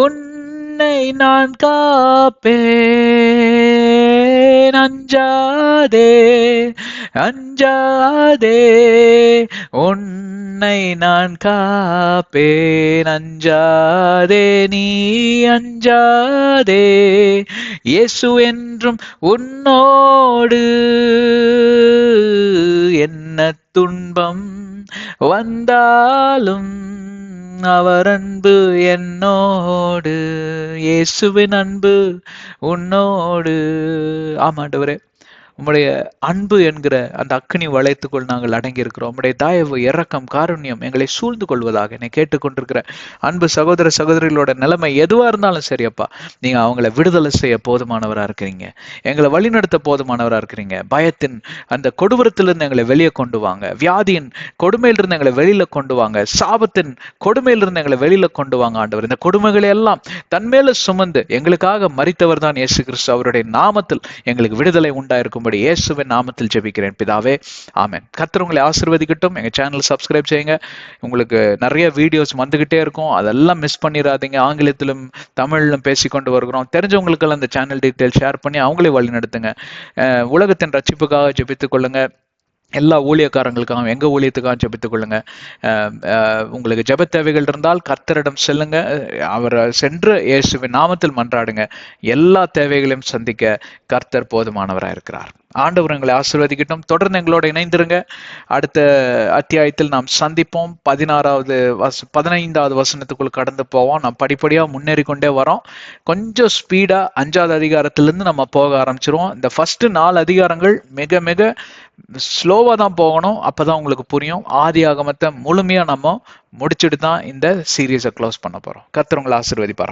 உன்னை நான் காப்பேன். அஞ்சாதே, அஞ்சாதே, உன்னை நான் காப்பேன். அஞ்சாதே, நீ அஞ்சாதே, இயேசு என்றும் உன்னோடு, என்ன துன்பம் வந்தாலும் அவர் அன்பு என்னோடு, இயேசுவின் அன்பு உன்னோடு. ஆமாண்டவரே, உம்முடைய அன்பு என்கிற அந்த அக்கினி வளையத்துக்குள் நாங்கள் அடங்கி இருக்கிறோம். உம்முடைய தயவு, இரக்கம், காருண்யம் எங்களை சூழ்ந்து கொள்வதாக. என்னை கேட்டுக்கொண்டிருக்கிற அன்பு சகோதர சகோதரிகளோட நிலைமை எதுவா இருந்தாலும் சரியப்பா, நீங்க அவங்கள விடுதலை செய்ய போதுமானவரா இருக்கிறீங்க. எங்களை வழிநடத்த போதுமானவரா இருக்கிறீங்க. பயத்தின் அந்த கொடூரத்திலிருந்து எங்களை வெளியே கொண்டு வாங்க. வியாதியின் கொடுமையிலிருந்து எங்களை வெளியில கொண்டு வாங்க. சாபத்தின் கொடுமையிலிருந்து எங்களை வெளியில கொண்டு வாங்க ஆண்டவர். இந்த கொடுமைகளை எல்லாம் தன்மேல சுமந்து எங்களுக்காக மரித்தவர் தான் இயேசு கிறிஸ்து. அவருடைய நாமத்தில் எங்களுக்கு விடுதலை உண்டாயிருக்கும் இயேசுவின் நாமத்தில் ஜெபிக்கிறேன் பிதாவே, ஆமென். கர்த்தர் உங்களை ஆசீர்வதிக்கட்டும். எங்க சேனல் சப்ஸ்கிரைப் செய்யுங்க. உங்களுக்கு நிறைய வீடியோஸ் வந்துகிட்டே இருக்கும், அதெல்லாம் மிஸ் பண்ணிடாதீங்க. ஆங்கிலத்திலும் தமிழிலும் பேசிக்கொண்டு வருகிறோம். தெரிஞ்சவங்களுக்கெல்லாம் இந்த சேனல் டீட்டெயில் ஷேர் பண்ணி அவங்களே வழி நடத்துங்க. உலகத்தின் ரட்சிப்புக்காக ஜெபித்துக் கொள்ளுங்க. எல்லா ஊழியக்காரங்களுக்காகவும் எங்க ஊழியத்துக்காக ஜெபித்துக் கொள்ளுங்க. உங்களுக்கு ஜெப தேவைகள் இருந்தால் கர்த்தரிடம் செல்லுங்க. அவரை சென்று இயேசுவின் நாமத்தில் மன்றாடுங்க. எல்லா தேவைகளையும் சந்திக்க கர்த்தர் போதுமானவராக இருக்கிறார். ஆண்டவர் எங்களை ஆசீர்வதிக்கட்டும். தொடர்ந்து எங்களோட இணைந்திருங்க. அடுத்த அத்தியாயத்தில் நாம் சந்திப்போம். 15வது வசனத்துக்குள் கடந்து போவோம். நாம் படிப்படியா முன்னேறி கொண்டே வரோம். கொஞ்சம் ஸ்பீடா 5வது அதிகாரத்திலிருந்து நம்ம போக ஆரம்பிச்சிருவோம். இந்த ஃபர்ஸ்ட் 4 அதிகாரங்கள் மிக மிக ஸ்லோவா தான் போகணும். அப்பதான் உங்களுக்கு புரியும். ஆதி ஆகமத்தை முழுமையா நம்ம முடிச்சுட்டு தான் இந்த சீரீஸை க்ளோஸ் பண்ண போறோம். கர்த்தர் உங்களை ஆசீர்வதிப்பாராக.